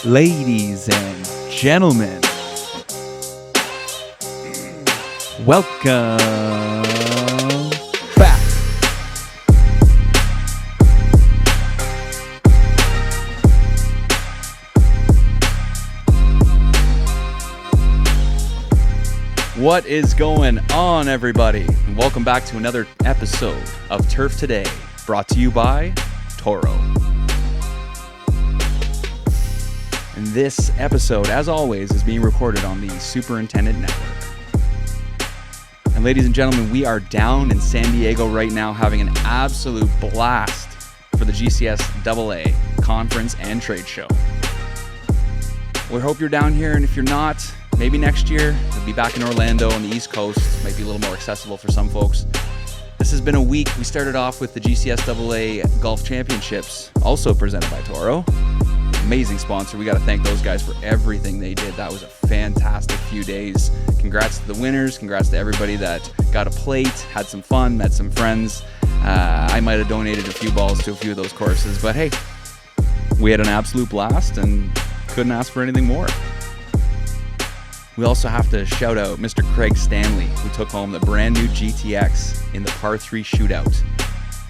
Ladies and gentlemen, welcome back. What is going on, everybody? And welcome back to another episode of Turf Today, brought to you by Toro. And this episode, as always, is being recorded on the Superintendent Network. And ladies and gentlemen, we are down in San Diego right now having an absolute blast for the GCS AA Conference and Trade Show. We hope you're down here, and if you're not, maybe next year. We'll be back in Orlando on the East Coast. Might be a little more accessible for some folks. This has been a week. We started off with the GCS AA Golf Championships, also presented by Toro. Amazing sponsor. We got to thank those guys for everything they did. That was a fantastic few days. Congrats to the winners. Congrats to everybody that got a plate, had some fun, met some friends. I might have donated a few balls to a few of those courses, but hey, we had an absolute blast and couldn't ask for anything more. We also have to shout out Mr. Craig Stanley, who took home the brand new GTX in the par 3 shootout,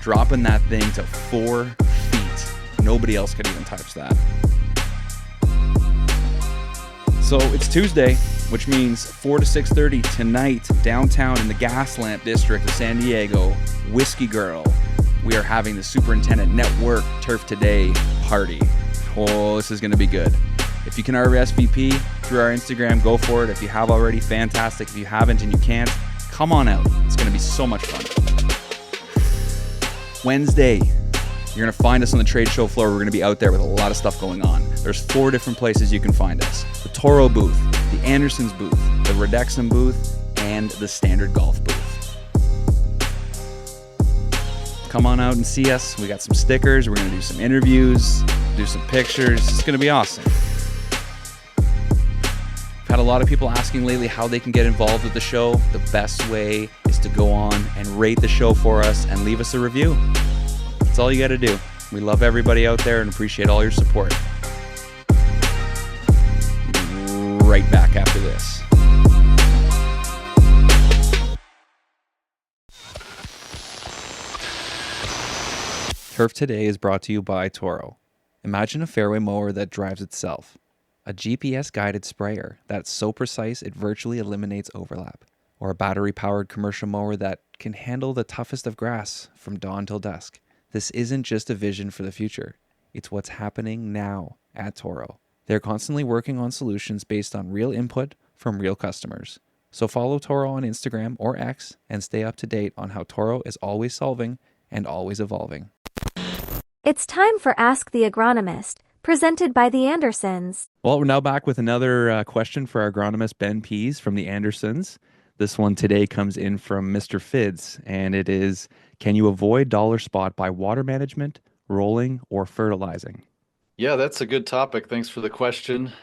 dropping that thing to 4 feet. Nobody else could even touch that. So it's Tuesday, which means 4 to 6:30 tonight, downtown in the Gaslamp District of San Diego, Whiskey Girl, we are having the Superintendent Network Turf Today party. Oh, this is going to be good. If you can RSVP through our Instagram, go for it. If you have already, fantastic. If you haven't and you can't, come on out. It's going to be so much fun. Wednesday, you're going to find us on the trade show floor. We're going to be out there with a lot of stuff going on. There's 4 different places you can find us. The Toro booth, the Andersons booth, the Redexum booth, and the Standard Golf booth. Come on out and see us. We got some stickers. We're going to do some interviews, do some pictures. It's going to be awesome. I've had a lot of people asking lately how they can get involved with the show. The best way is to go on and rate the show for us and leave us a review. That's all you got to do. We love everybody out there and appreciate all your support. Right back after this. Turf Today is brought to you by Toro. Imagine a fairway mower that drives itself. A GPS-guided sprayer that's so precise it virtually eliminates overlap. Or a battery-powered commercial mower that can handle the toughest of grass from dawn till dusk. This isn't just a vision for the future. It's what's happening now at Toro. They're constantly working on solutions based on real input from real customers. So follow Toro on Instagram or X and stay up to date on how Toro is always solving and always evolving. It's time for Ask the Agronomist, presented by the Andersons. Well, we're now back with another question for our agronomist, Ben Pease from the Andersons. This one today comes in from Mr. Fids, and it is, can you avoid dollar spot by water management, rolling, or fertilizing? Yeah, that's a good topic. Thanks for the question.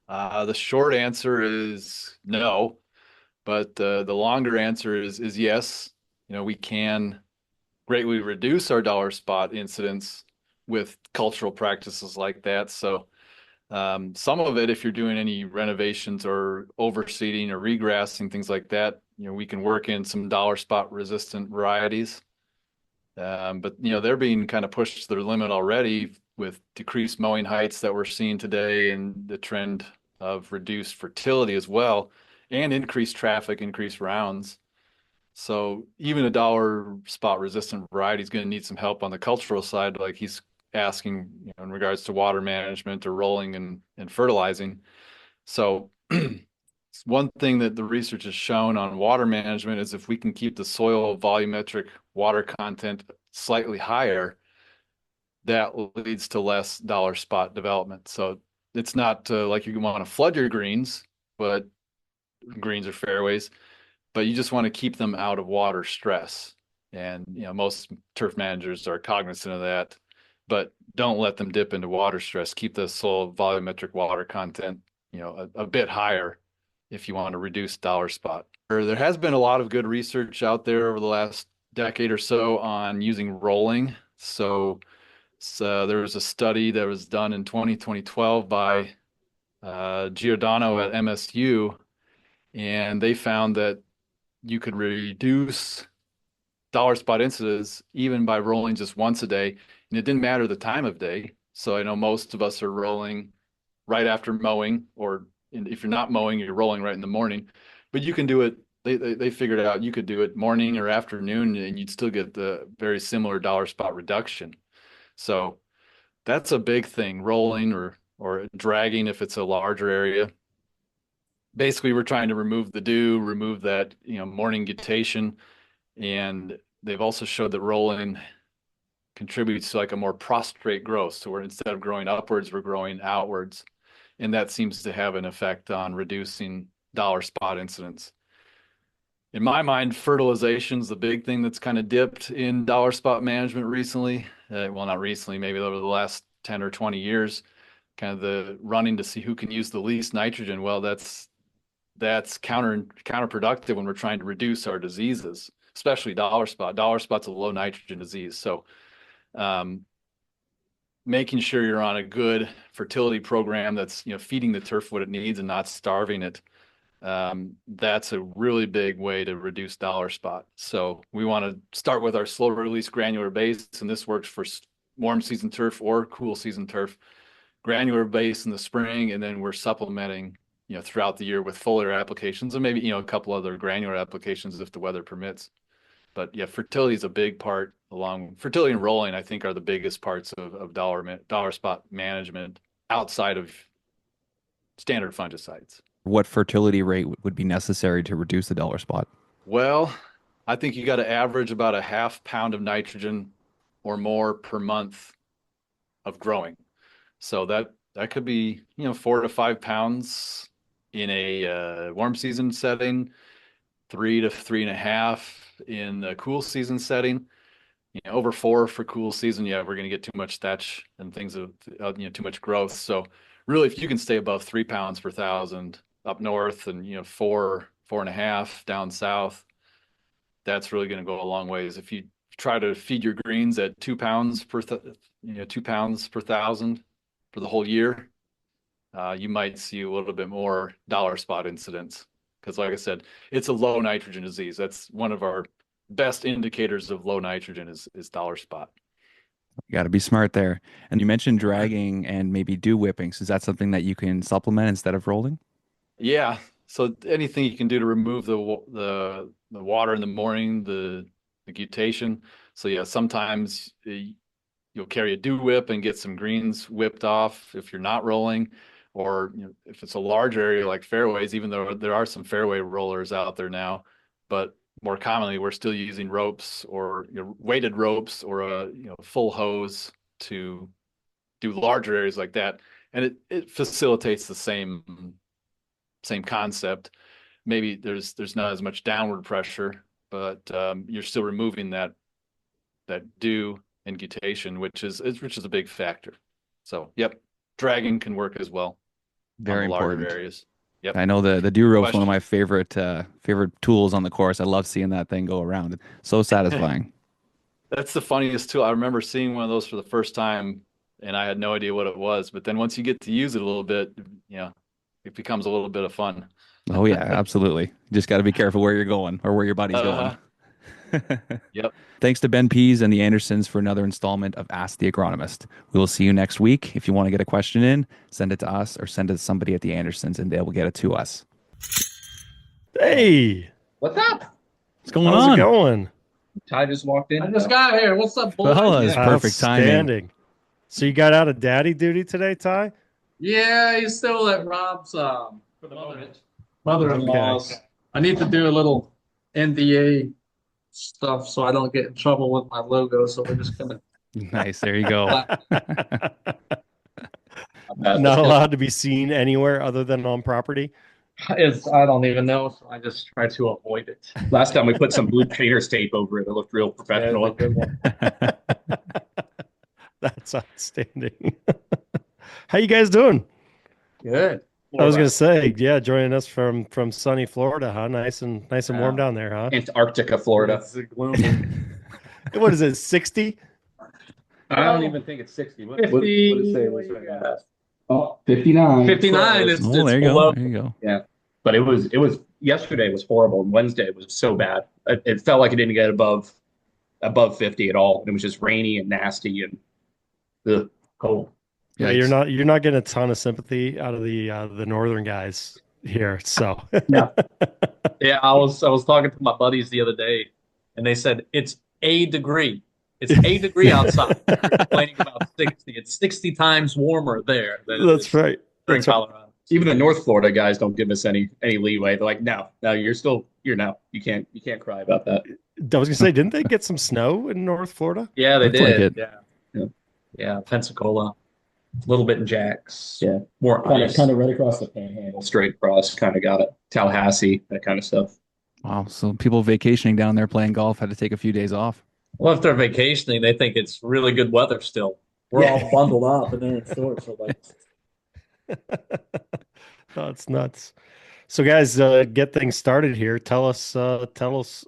The short answer is no, but the longer answer is yes. You know, we can greatly reduce our dollar spot incidence with cultural practices like that. So some of it, if you're doing any renovations or overseeding or regrassing, things like that, you know, we can work in some dollar spot resistant varieties. But, you know, they're being kind of pushed to their limit already with decreased mowing heights that we're seeing today and the trend of reduced fertility as well, and increased traffic, increased rounds. So even a dollar spot resistant variety is going to need some help on the cultural side, like he's asking, you know, in regards to water management or rolling and fertilizing. So one thing that the research has shown on water management is if we can keep the soil volumetric water content slightly higher, that leads to less dollar spot development. So it's not like you want to flood your greens, but greens are fairways, but you just want to keep them out of water stress. And, you know, most turf managers are cognizant of that, but don't let them dip into water stress. Keep the soil volumetric water content, you know, a bit higher if you want to reduce dollar spot. There has been a lot of good research out there over the last decade or so on using rolling. So So there was a study that was done in 2012 by Giordano at MSU, and they found that you could reduce dollar spot incidence even by rolling just once a day. And it didn't matter the time of day. So I know most of us are rolling right after mowing, or if you're not mowing, you're rolling right in the morning. But you can do it. They figured out you could do it morning or afternoon, and you'd still get the very similar dollar spot reduction. So that's a big thing, rolling or dragging if it's a larger area. Basically, we're trying to remove the dew, remove that, morning guttation, and they've also showed that rolling contributes to like a more prostrate growth. So we're, instead of growing upwards, we're growing outwards, and that seems to have an effect on reducing dollar spot incidence. In my mind, fertilization is the big thing that's kind of dipped in dollar spot management recently. Well, not recently, maybe over the last 10 or 20 years, kind of the running to see who can use the least nitrogen. Well, that's counterproductive when we're trying to reduce our diseases, especially dollar spot. Dollar spot's a low nitrogen disease. So making sure you're on a good fertility program that's, feeding the turf what it needs and not starving it. That's a really big way to reduce dollar spot. So we want to start with our slow release granular base, and this works for warm season turf or cool season turf. Granular base in the spring, and then we're supplementing, throughout the year with foliar applications, and maybe, a couple other granular applications if the weather permits. But yeah, fertility is a big part. Along fertility and rolling, I think, are the biggest parts of dollar spot management outside of standard fungicides. What fertility rate would be necessary to reduce the dollar spot? Well, I think you got to average about a half pound of nitrogen or more per month of growing. So that could be, 4 to 5 pounds in a warm season setting, 3 to 3.5 in the cool season setting. Over 4 for cool season, yeah, we're going to get too much thatch and things of, too much growth. So really, if you can stay above 3 pounds per thousand up north and, 4.5 down south, that's really going to go a long ways. If you try to feed your greens at 2 pounds per 2 pounds per thousand for the whole year, you might see a little bit more dollar spot incidence. Because like I said, it's a low nitrogen disease. That's one of our best indicators of low nitrogen is dollar spot. You got to be smart there. And you mentioned dragging and maybe dew whippings. Is that something that you can supplement instead of rolling? Yeah. So anything you can do to remove the water in the morning, the guttation. So yeah, sometimes you'll carry a dew whip and get some greens whipped off if you're not rolling, or if it's a large area like fairways, even though there are some fairway rollers out there now, but more commonly we're still using ropes or weighted ropes or a full hose to do larger areas like that, and it facilitates the same concept. Maybe there's not as much downward pressure, but you're still removing that dew and guttation, which is a big factor. So yep, dragging can work as well. Very important Areas. Yep. I know the dew rope's one of my favorite tools on the course. I love seeing that thing go around. It's so satisfying. That's the funniest tool. I remember seeing one of those for the first time, and I had no idea what it was. But then once you get to use it a little bit, it becomes a little bit of fun. Oh yeah, absolutely. You just got to be careful where you're going or where your buddy's going. Yep. Thanks to Ben Pease and the Andersons for another installment of Ask the Agronomist. We will see you next week. If you want to get a question in, send it to us or send it to somebody at the Andersons and they will get it to us. Hey, what's up? What's going how's on? it going? Ty just walked in. I just got here. What's up, boys? Well, it's perfect timing. Outstanding. So you got out of daddy duty today, Ty? Yeah, he's still at Rob's mother-in-law's. Okay. I need to do a little NDA stuff so I don't get in trouble with my logo. So we're just gonna. Nice. There you go. Not allowed to be seen anywhere other than on property. I don't even know. So I just try to avoid it. Last time we put some blue painter's tape over it. It looked real professional. Yeah, good one. That's outstanding. How you guys doing? Good. I was gonna say, yeah, joining us from sunny Florida, huh? Nice and warm down there, huh? Antarctica, Florida. It's gloomy. What is it, 60? I don't even think it's 60. What 50, what does it say? what do you got? Oh, 59. 59. Close. It's Oh, there you go. below. There you go. Yeah. But it was yesterday was horrible and Wednesday was so bad. It felt like it didn't get above 50 at all. It was just rainy and nasty and cold. Yeah, Yikes. you're not getting a ton of sympathy out of the northern guys here. So No. Yeah, I was talking to my buddies the other day, and they said it's a degree. It's a degree outside. They're complaining about 60. It's 60 times warmer there than it that's is right. here in That's right. Colorado. Even the North Florida guys don't give us any leeway. They're like, no, you're no. You can't cry about that. I was gonna say, didn't they get some snow in North Florida? Yeah, they Looks like did. it. Yeah, Yeah. yeah. Pensacola, a little bit in Jax. Yeah. More ice. Kind of right across the panhandle, straight across, kind of got it. Tallahassee, that kind of stuff. Wow. So people vacationing down there playing golf had to take a few days off. Well, if they're vacationing, they think it's really good weather still. We're Yeah. all bundled up and they're in shorts. So like, Oh, it's nuts. So, guys, get things started here. Tell us a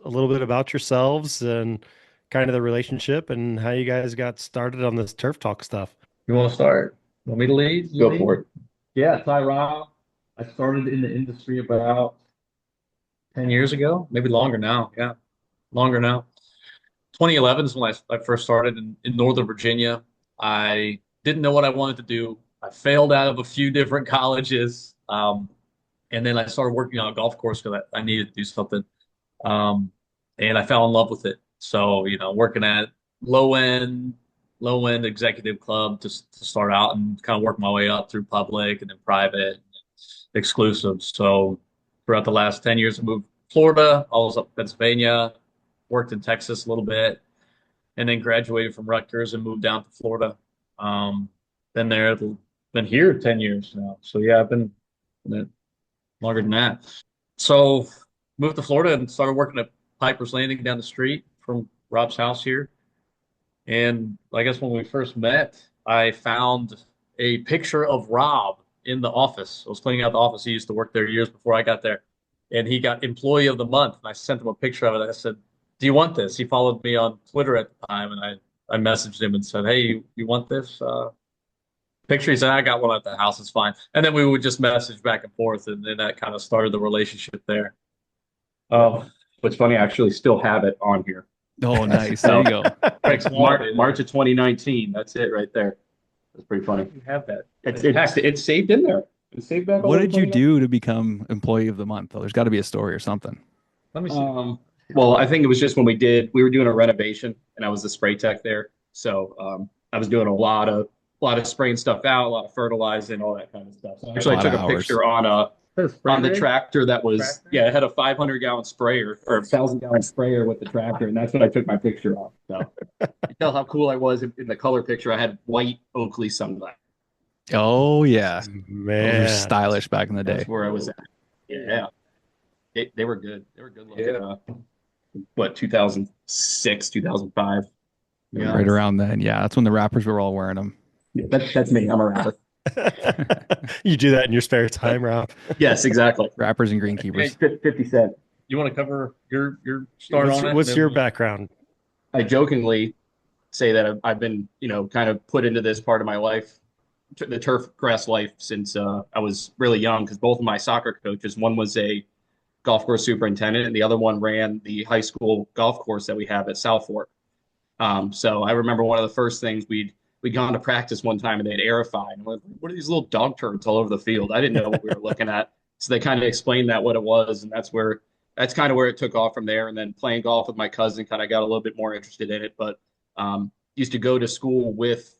little bit about yourselves and kind of the relationship and how you guys got started on this turf talk stuff. you want to start? Want me to lead? You Go lead? for it. Yeah, Ty Robb. I started in the industry about 10 years ago, maybe longer now. Yeah, longer now. 2011 is when I first started in Northern Virginia. I didn't know what I wanted to do. I failed out of a few different colleges. And then I started working on a golf course because I needed to do something. And I fell in love with it. So, working at low end executive club to start out and kind of work my way up through public and then private, exclusive. So throughout the last 10 years, I moved to Florida. I was up in Pennsylvania, worked in Texas a little bit, and then graduated from Rutgers and moved down to Florida. Been here 10 years now. So yeah, I've been longer than that. So moved to Florida and started working at Piper's Landing down the street from Rob's house here. And I guess when we first met, I found a picture of Rob in the office. I was cleaning out the office. He used to work there years before I got there. And he got Employee of the Month. And I sent him a picture of it. I said, do you want this? He followed me on Twitter at the time. And I messaged him and said, hey, you want this picture? He said, I got one at the house. It's fine. And then we would just message back and forth. And then that kind of started the relationship there. What's funny, I actually still have it on here. Oh, nice. There you go. March of 2019. That's it right there. That's pretty funny. You have that. It's saved in there. It's saved back. What did you do to become Employee of the Month, though? There's got to be a story or something. Let me see. Well, I think it was just when we were doing a renovation and I was the spray tech there. So I was doing a lot of spraying stuff out, a lot of fertilizing, all that kind of stuff. So actually, I took a picture on the tractor that was, yeah, it had a 500-gallon sprayer or a 1,000-gallon sprayer with the tractor, and that's what I took my picture of. So you tell how cool I was in the color picture. I had white Oakley sunglasses. Oh, yeah. Man, Those were stylish back in the day. That's where I was at. Yeah. They were good. They were good looking. Yeah. 2006, 2005. Yeah. Right around then. Yeah, that's when the rappers were all wearing them. Yeah, that's me. I'm a rapper. You do that in your spare time, Rob? Yes, exactly. Rappers and greenkeepers. 50 Cent. You want to cover your start on it? What's your background? I jokingly say that I've been, kind of put into this part of my life, the turf grass life, since I was really young, because both of my soccer coaches, one was a golf course superintendent and the other one ran the high school golf course that we have at South Fork. So I remember one of the first things we'd gone to practice one time and they'd aerified. And what are these little dog turds all over the field? I didn't know what we were looking at. So they kind of explained what it was. And that's kind of where it took off from there. And then playing golf with my cousin kind of got a little bit more interested in it. But used to go to school with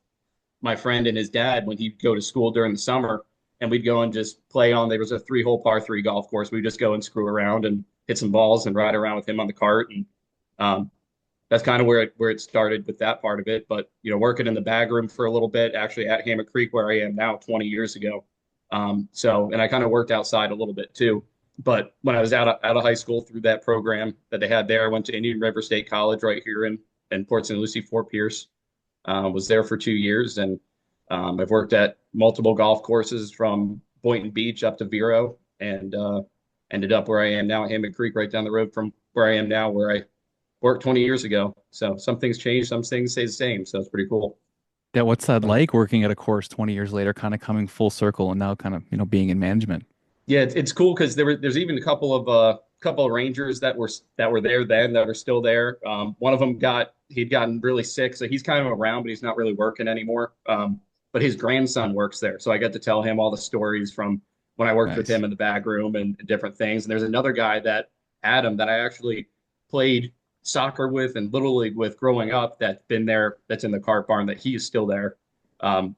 my friend and his dad when he'd go to school during the summer. And we'd go and just play there was a 3-hole par 3 golf course. We'd just go and screw around and hit some balls and ride around with him on the cart. And that's kind of where it started with that part of it. But, working in the bag room for a little bit, actually at Hammock Creek, where I am now 20 years ago. And I kind of worked outside a little bit too. But when I was out of high school through that program that they had there, I went to Indian River State College right here in Port St. Lucie, Fort Pierce. Was there for 2 years. And I've worked at multiple golf courses from Boynton Beach up to Vero, and ended up where I am now at Hammock Creek, right down the road from where I am now, where I worked 20 years ago. So some things change, some things stay the same. So it's pretty cool. Yeah, what's that like working at a course 20 years later, kind of coming full circle and now kind of, being in management? Yeah, it's cool because there's even a couple of Rangers that were there then that are still there. One of them he'd gotten really sick, so he's kind of around, but he's not really working anymore. But his grandson works there, so I got to tell him all the stories from when I worked with Nice. him in the back room and different things. And there's another guy that Adam that I actually played soccer with and little league with growing up that's been there, that's in the cart barn, that he is still there.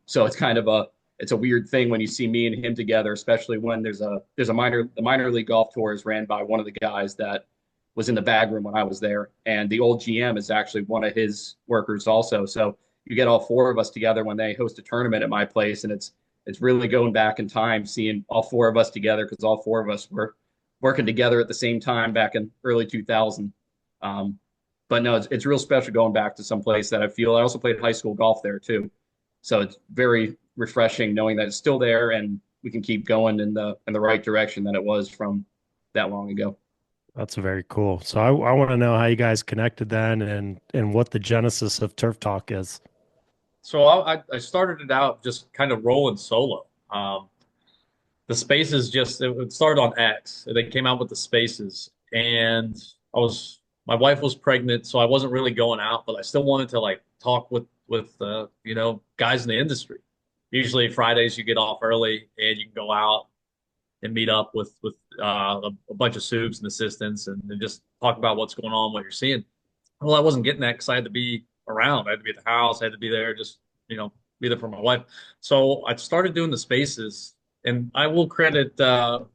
So it's kind of it's a weird thing when you see me and him together, especially when there's a minor league golf tour is ran by one of the guys that was in the bag room when I was there, and the old GM is actually one of his workers also. So you get all four of us together when they host a tournament at my place, and it's really going back in time, seeing all four of us together because all four of us were working together at the same time back in early 2000. But no, it's real special going back to some place that I feel. I also played high school golf there too, so it's very refreshing knowing that it's still there and we can keep going in the right direction that it was from that long ago. That's very cool. So I want to know how you guys connected then and what the genesis of Turf Talk is. So I started it out just kind of rolling solo. The spaces it started on X. They came out with the spaces, and my wife was pregnant, so I wasn't really going out, but I still wanted to like talk with guys in the industry. Usually Fridays you get off early and you can go out and meet up with a bunch of soups and assistants and just talk about what's going on, what you're seeing. Well, I wasn't getting that because I had to be around. I had to be at the house. I had to be there, just be there for my wife. So I started doing the spaces, and I will credit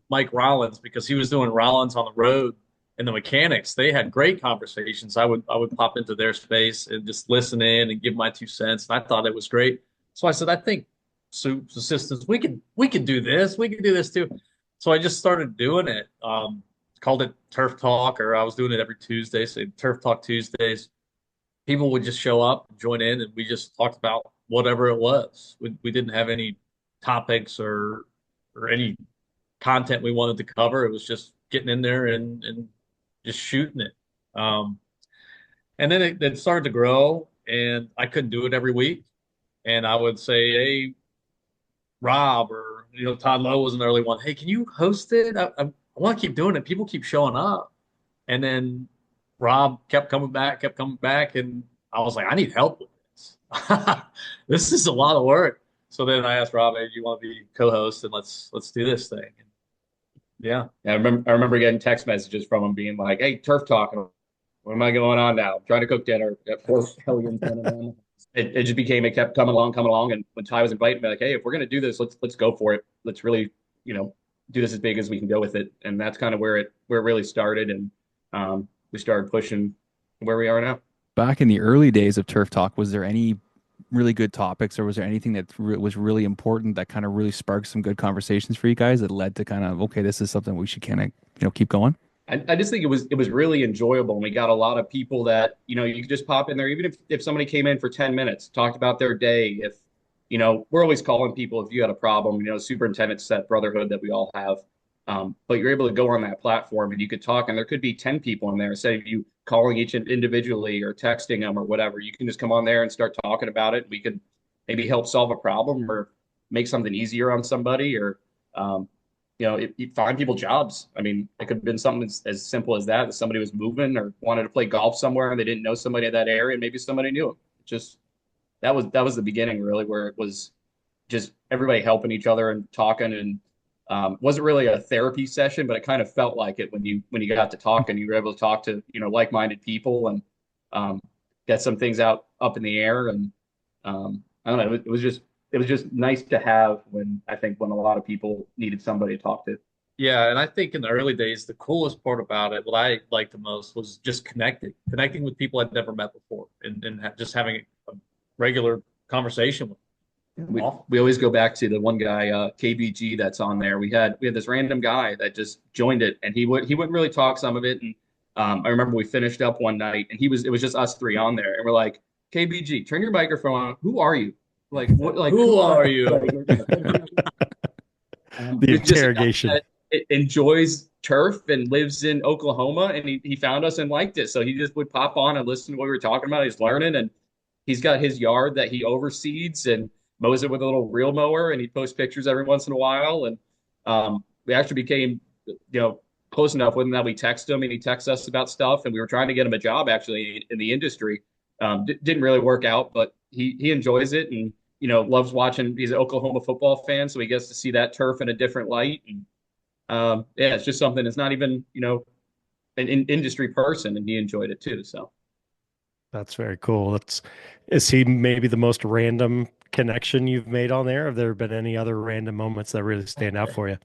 Mike Rollins because he was doing Rollins on the road, and the mechanics. They had great conversations. I would pop into their space and just listen in and give my 2 cents, and I thought it was great. So I said, I think soups assistants, we could do this. We could do this too. So I just started doing it. Called it Turf Talk, or I was doing it every Tuesday. So Turf Talk Tuesdays. People would just show up, join in, and we just talked about whatever it was. We didn't have any topics or any content we wanted to cover. It was just getting in there and just shooting it. And then it started to grow, and I couldn't do it every week. And I would say, hey, Rob, or Todd Lowe was an early one. Hey, can you host it? I want to keep doing it. People keep showing up. And then Rob kept coming back, and I was like, I need help with this. This is a lot of work. So then I asked Rob, hey, do you want to be co-host, and let's do this thing. And yeah. I remember getting text messages from him being like, "Hey, Turf Talk, what am I going on now? I'm trying to cook dinner. Got 4 hellions running on." It just became, it kept coming along. And when Ty was inviting me, like, hey, if we're gonna do this, let's go for it. Let's really, do this as big as we can go with it. And that's kind of where it really started. And we started pushing where we are now. Back in the early days of Turf Talk, was there any really good topics, or was there anything that was really important that kind of really sparked some good conversations for you guys that led to kind of, okay, this is something we should kind of, keep going? I just think it was really enjoyable, and we got a lot of people that you could just pop in there, even if somebody came in for 10 minutes, talked about their day. If we're always calling people if you had a problem, superintendent's that brotherhood that we all have. But you're able to go on that platform and you could talk, and there could be 10 people in there instead of you calling each individually or texting them or whatever. You can just come on there and start talking about it. We could maybe help solve a problem or make something easier on somebody, or find people jobs. I mean, it could have been something as simple as that somebody was moving or wanted to play golf somewhere and they didn't know somebody in that area, and maybe somebody knew them. Just that was the beginning, really, where it was just everybody helping each other and talking. And wasn't really a therapy session, but it kind of felt like it when you got to talk and you were able to talk to like-minded people and get some things up in the air. And I don't know, it was just nice to have when a lot of people needed somebody to talk to. Yeah, and I think in the early days, the coolest part about it, what I liked the most, was just connecting with people I'd never met before, and just having a regular conversation with them. We always go back to the one guy, KBG, that's on there. We had this random guy that just joined it, and he wouldn't really talk some of it. And I remember we finished up one night, and it was just us three on there, and we're like, KBG, turn your microphone on. Who are you? Like, what? Like, who are you? The interrogation. Enjoys turf and lives in Oklahoma, and he found us and liked it. So he just would pop on and listen to what we were talking about. He's learning, and he's got his yard that he oversees and mows it with a little reel mower, and he posts pictures every once in a while. And we actually became, close enough with him that we text him and he texts us about stuff. And we were trying to get him a job actually in the industry. Didn't really work out, but he enjoys it and loves watching. He's an Oklahoma football fan, so he gets to see that turf in a different light. And yeah, it's just something. It's not even an industry person, and he enjoyed it too. So That's very cool. Is he maybe the most random connection you've made on there? Have there been any other random moments that really stand out for you?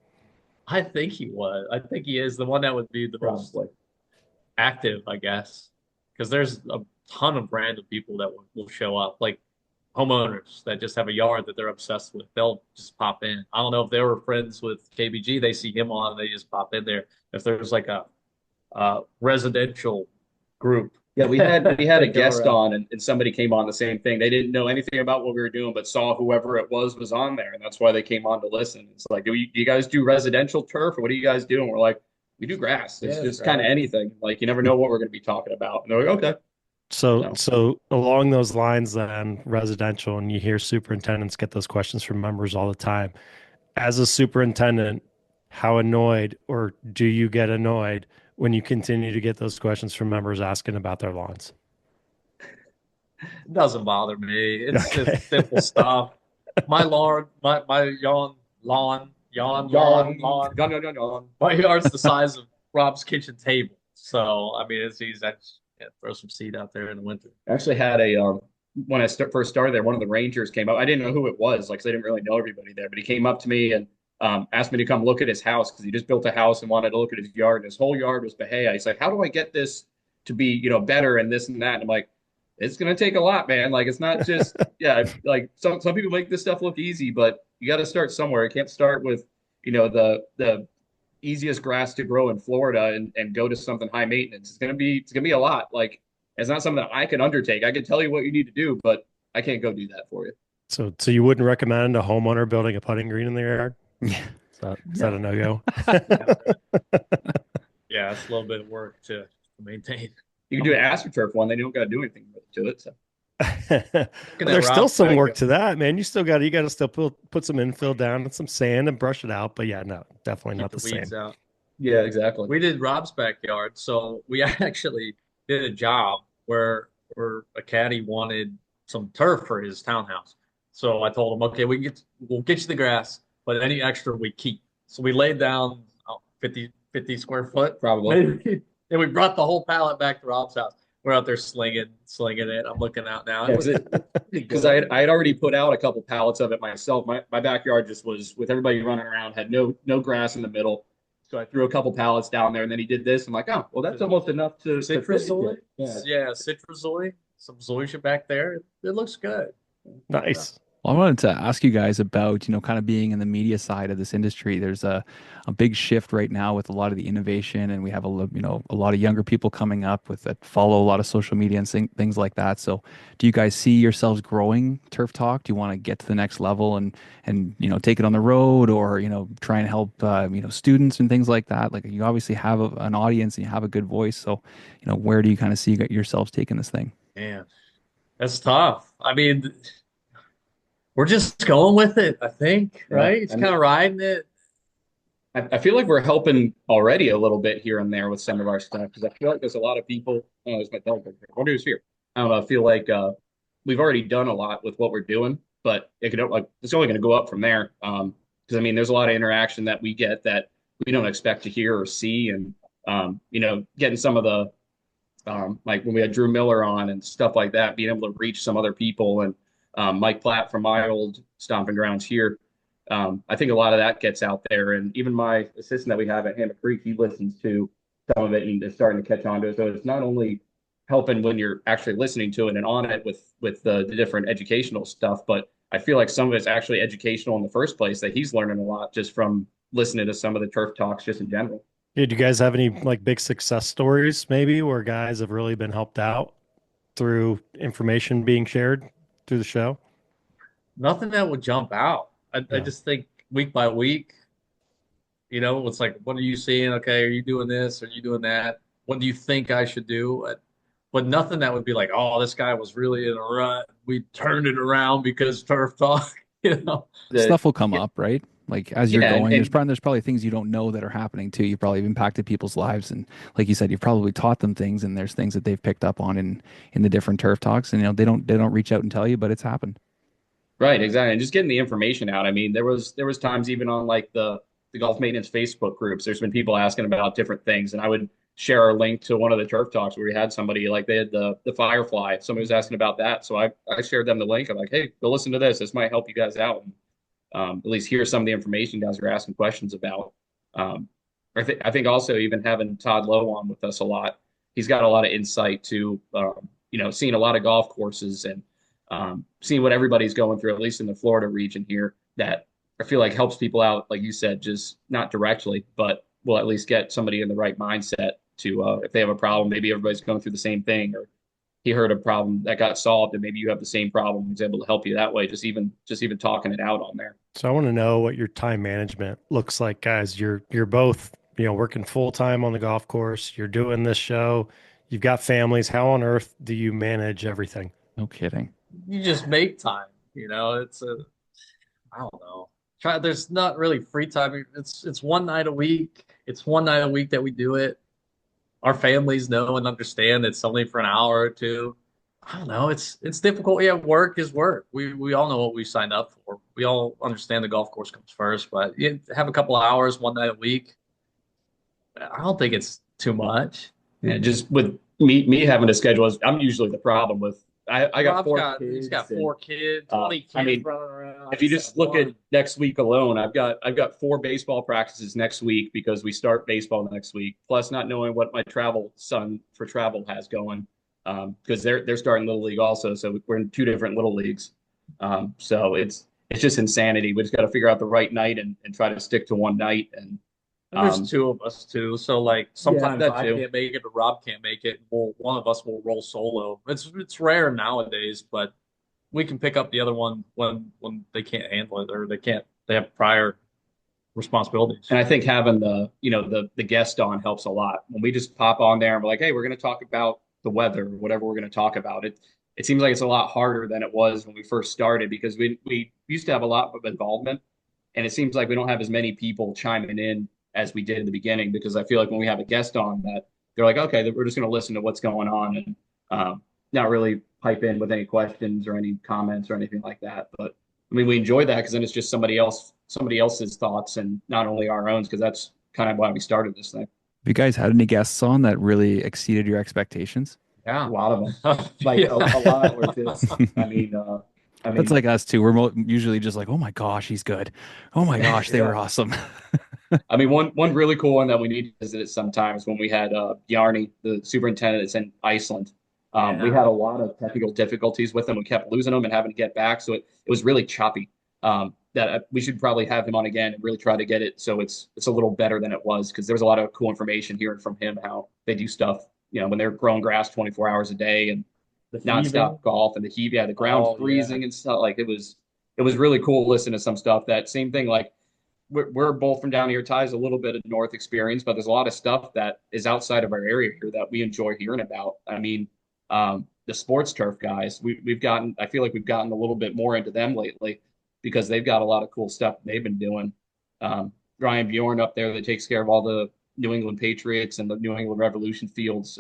I think he was. I think he is the one that would be the most probably. active, I guess, because there's a ton of random people that will show up, like homeowners that just have a yard that they're obsessed with. They'll just pop in. I don't know if they were friends with KBG. They see him on, they just pop in there. If there's like a residential group. Yeah, we had a They go guest around. on, and somebody came on the same thing. They didn't know anything about what we were doing, but saw whoever it was on there, and that's why they came on to listen. It's like, do you guys do residential turf, or what do you guys do? And we're like, we do grass. It's Yeah, just right. kind of anything. Like you never know what we're going to be talking about. And they're like, okay. So, So so along those lines, then residential, and you hear superintendents get those questions from members all the time. As a superintendent, how annoyed or do you get annoyed when you continue to get those questions from members asking about their lawns? It doesn't bother me. It's just Okay. simple stuff. My lawn, my yawn. My yard's the size of Rob's kitchen table. So I mean, it's easy. I just throw some seed out there in the winter. I actually had a when I first started there, one of the rangers came up. I didn't know who it was, like 'cause I didn't really know everybody there, but he came up to me and asked me to come look at his house because he just built a house and wanted to look at his yard. And his whole yard was Bahia. He's like, "How do I get this to be, better and this and that?" And I'm like, "It's gonna take a lot, man. Like, it's not just yeah. Like some people make this stuff look easy, but you got to start somewhere. You can't start with, the easiest grass to grow in Florida and go to something high maintenance. It's gonna be a lot. Like it's not something that I can undertake. I can tell you what you need to do, but I can't go do that for you. So you wouldn't recommend a homeowner building a putting green in their yard? Yeah. Is that a no-go? Yeah, it's a little bit of work to maintain. You can do an AstroTurf one. They don't got to do anything to it. So Looking at There's still Rob's some work backyard. to that, man. You got to still put some infill down and some sand and brush it out. But yeah, no, definitely Keep not the the same. weeds out. yeah, exactly. We did Rob's backyard, so we actually did a job where a caddy wanted some turf for his townhouse. So I told him, okay, we'll get you the grass, but any extra we keep. So we laid down 50 square foot Probably. maybe, and we brought the whole pallet back to Rob's house. We're out there slinging it. I'm looking out now. It was pretty Because good. I had already put out a couple pallets of it myself. My backyard just was with everybody running around, had no grass in the middle. So I threw a couple pallets down there, and then he did this. I'm like, oh, well, that's almost enough to Citrus zoy, Yeah. yeah, citrus zoy, some zoysia back there. It looks good. Nice. Well, I wanted to ask you guys about, kind of being in the media side of this industry. There's a big shift right now with a lot of the innovation, and we have a lot of younger people coming up with that follow a lot of social media and things like that. So, do you guys see yourselves growing Turf Talk? Do you want to get to the next level and take it on the road, or try and help students and things like that? Like you obviously have an audience and you have a good voice. So, where do you kind of see yourselves taking this thing? Man, that's tough. I mean, we're just going with it, I think, Yeah. right? It's And kind of riding it. I feel like we're helping already a little bit here and there with some of our stuff because I feel like there's a lot of people. Oh, there's my dog. What is here? I don't know. I feel like we've already done a lot with what we're doing, but it's only going to go up from there. Because I mean, there's a lot of interaction that we get that we don't expect to hear or see, and getting some of the like when we had Drew Miller on and stuff like that, being able to reach some other people and Mike Platt from my old stomping grounds here. I think a lot of that gets out there, and even my assistant that we have at Hammock Creek, he listens to some of it and is starting to catch on to it. So it's not only helping when you're actually listening to it and on it with the different educational stuff, but I feel like some of it's actually educational in the first place that he's learning a lot just from listening to some of the turf talks just in general. Yeah, do you guys have any like big success stories maybe where guys have really been helped out through information being shared through the show? Nothing that would jump out. I Yeah. just think week by week, it's like, what are you seeing? Okay, are you doing this? Are you doing that? What do you think I should do? but nothing that would be like, oh, this guy was really in a rut. We turned it around because turf talk, you know. The Stuff will come up, right? Like as you're yeah, going, and there's probably things you don't know that are happening too. You probably have impacted people's lives, and like you said, you've probably taught them things, and there's things that they've picked up on in the different turf talks, and they don't reach out and tell you, but it's happened. right, exactly. And just getting the information out. I mean, there was times even on like the golf maintenance Facebook groups, there's been people asking about different things, and I would share a link to one of the turf talks where we had somebody like they had the Firefly. Somebody was asking about that, so I shared them the link. I'm like, hey, go listen to this. This might help you guys out, and at least hear some of the information you guys are asking questions about. Um, I think also even having Todd Lowe on with us a lot, he's got a lot of insight to seeing a lot of golf courses and seeing what everybody's going through, at least in the Florida region here, that I feel like helps people out, like you said, just not directly, but will at least get somebody in the right mindset to if they have a problem, maybe everybody's going through the same thing, or he heard a problem that got solved, and maybe you have the same problem. He's able to help you that way, just even talking it out on there. So I want to know what your time management looks like, guys. You're both, working full time on the golf course. You're doing this show. You've got families. How on earth do you manage everything? No kidding. You just make time, it's I don't know. There's not really free time. It's one night a week. It's one night a week that we do it. Our families know and understand it's only for an hour or two. I don't know. It's difficult. Yeah, work is work. We all know what we signed up for. We all understand the golf course comes first, but you have a couple of hours one night a week. I don't think it's too much. And just with me having to schedule, I'm usually the problem with. I got Rob's four got kids. he's got and, 4 kids, 20 kids I mean, running around. if you just look at next week alone, I've got 4 baseball practices next week because we start baseball next week. Plus, not knowing what my son for travel has going, because they're starting little league also. So we're in 2 different little leagues. So it's just insanity. We just got to figure out the right night and try to stick to one night. And there's 2 of us too, so like sometimes that I too. can't make it, or Rob can't make it. One of us will roll solo. It's rare nowadays, but we can pick up the other one when they can't handle it, or they have prior responsibilities. And I think having the guest on helps a lot. When we just pop on there and we're like, hey, we're going to talk about the weather or whatever we're going to talk about. It seems like it's a lot harder than it was when we first started because we used to have a lot of involvement, and it seems like we don't have as many people chiming in as we did in the beginning, because I feel like when we have a guest on that they're like, okay, we're just going to listen to what's going on and not really pipe in with any questions or any comments or anything like that. But I mean, we enjoy that because then it's just somebody else's thoughts and not only our own, because that's kind of why we started this thing. Have you guys had any guests on that really exceeded your expectations? Yeah, a lot of them, like Yeah. a lot were just. That's like us too. We're usually just like, oh my gosh, he's good. Oh my gosh, they Yeah. were awesome. I mean, one really cool one that we need to visit it sometimes when we had Bjarni, the superintendent that's in Iceland. We had a lot of technical difficulties with him. We kept losing him and having to get back, so it was really choppy. That we should probably have him on again and really try to get it so it's a little better than it was, because there was a lot of cool information hearing from him how they do stuff. When they're growing grass 24 hours a day and nonstop golf and the heat, the ground freezing and stuff. Like it was really cool to listen to some stuff. That same thing, like we're both from down here. Ty's a little bit of North experience, but there's a lot of stuff that is outside of our area here that we enjoy hearing about. I mean, the sports turf guys, I feel like we've gotten a little bit more into them lately because they've got a lot of cool stuff they've been doing. Ryan Bjorn up there that takes care of all the New England Patriots and the New England Revolution fields,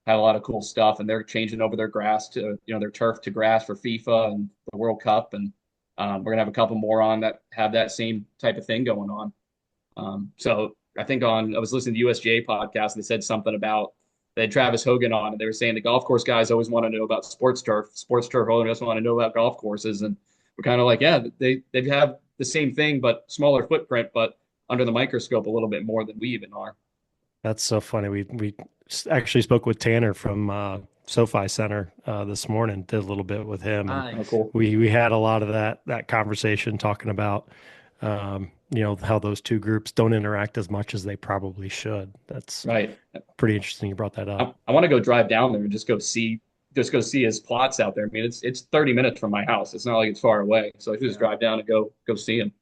had a lot of cool stuff, and they're changing over their grass to, their turf to grass for FIFA and the World Cup. And we're gonna have a couple more on that have that same type of thing going on. So I think I was listening to the USGA podcast, and they said something about they had Travis Hogan on, and they were saying the golf course guys always want to know about sports turf owners want to know about golf courses. And we're kind of like, yeah, they have the same thing but smaller footprint, but under the microscope a little bit more than we even are. That's so funny. We actually spoke with Tanner from SoFi Center this morning. Did a little bit with him. Nice. Oh, cool. We had a lot of that conversation talking about how those two groups don't interact as much as they probably should. That's Right. pretty interesting. You brought that up. I want to go drive down there and just go see his plots out there. I mean, it's 30 minutes from my house. It's not like it's far away. So I should just drive down and go see him.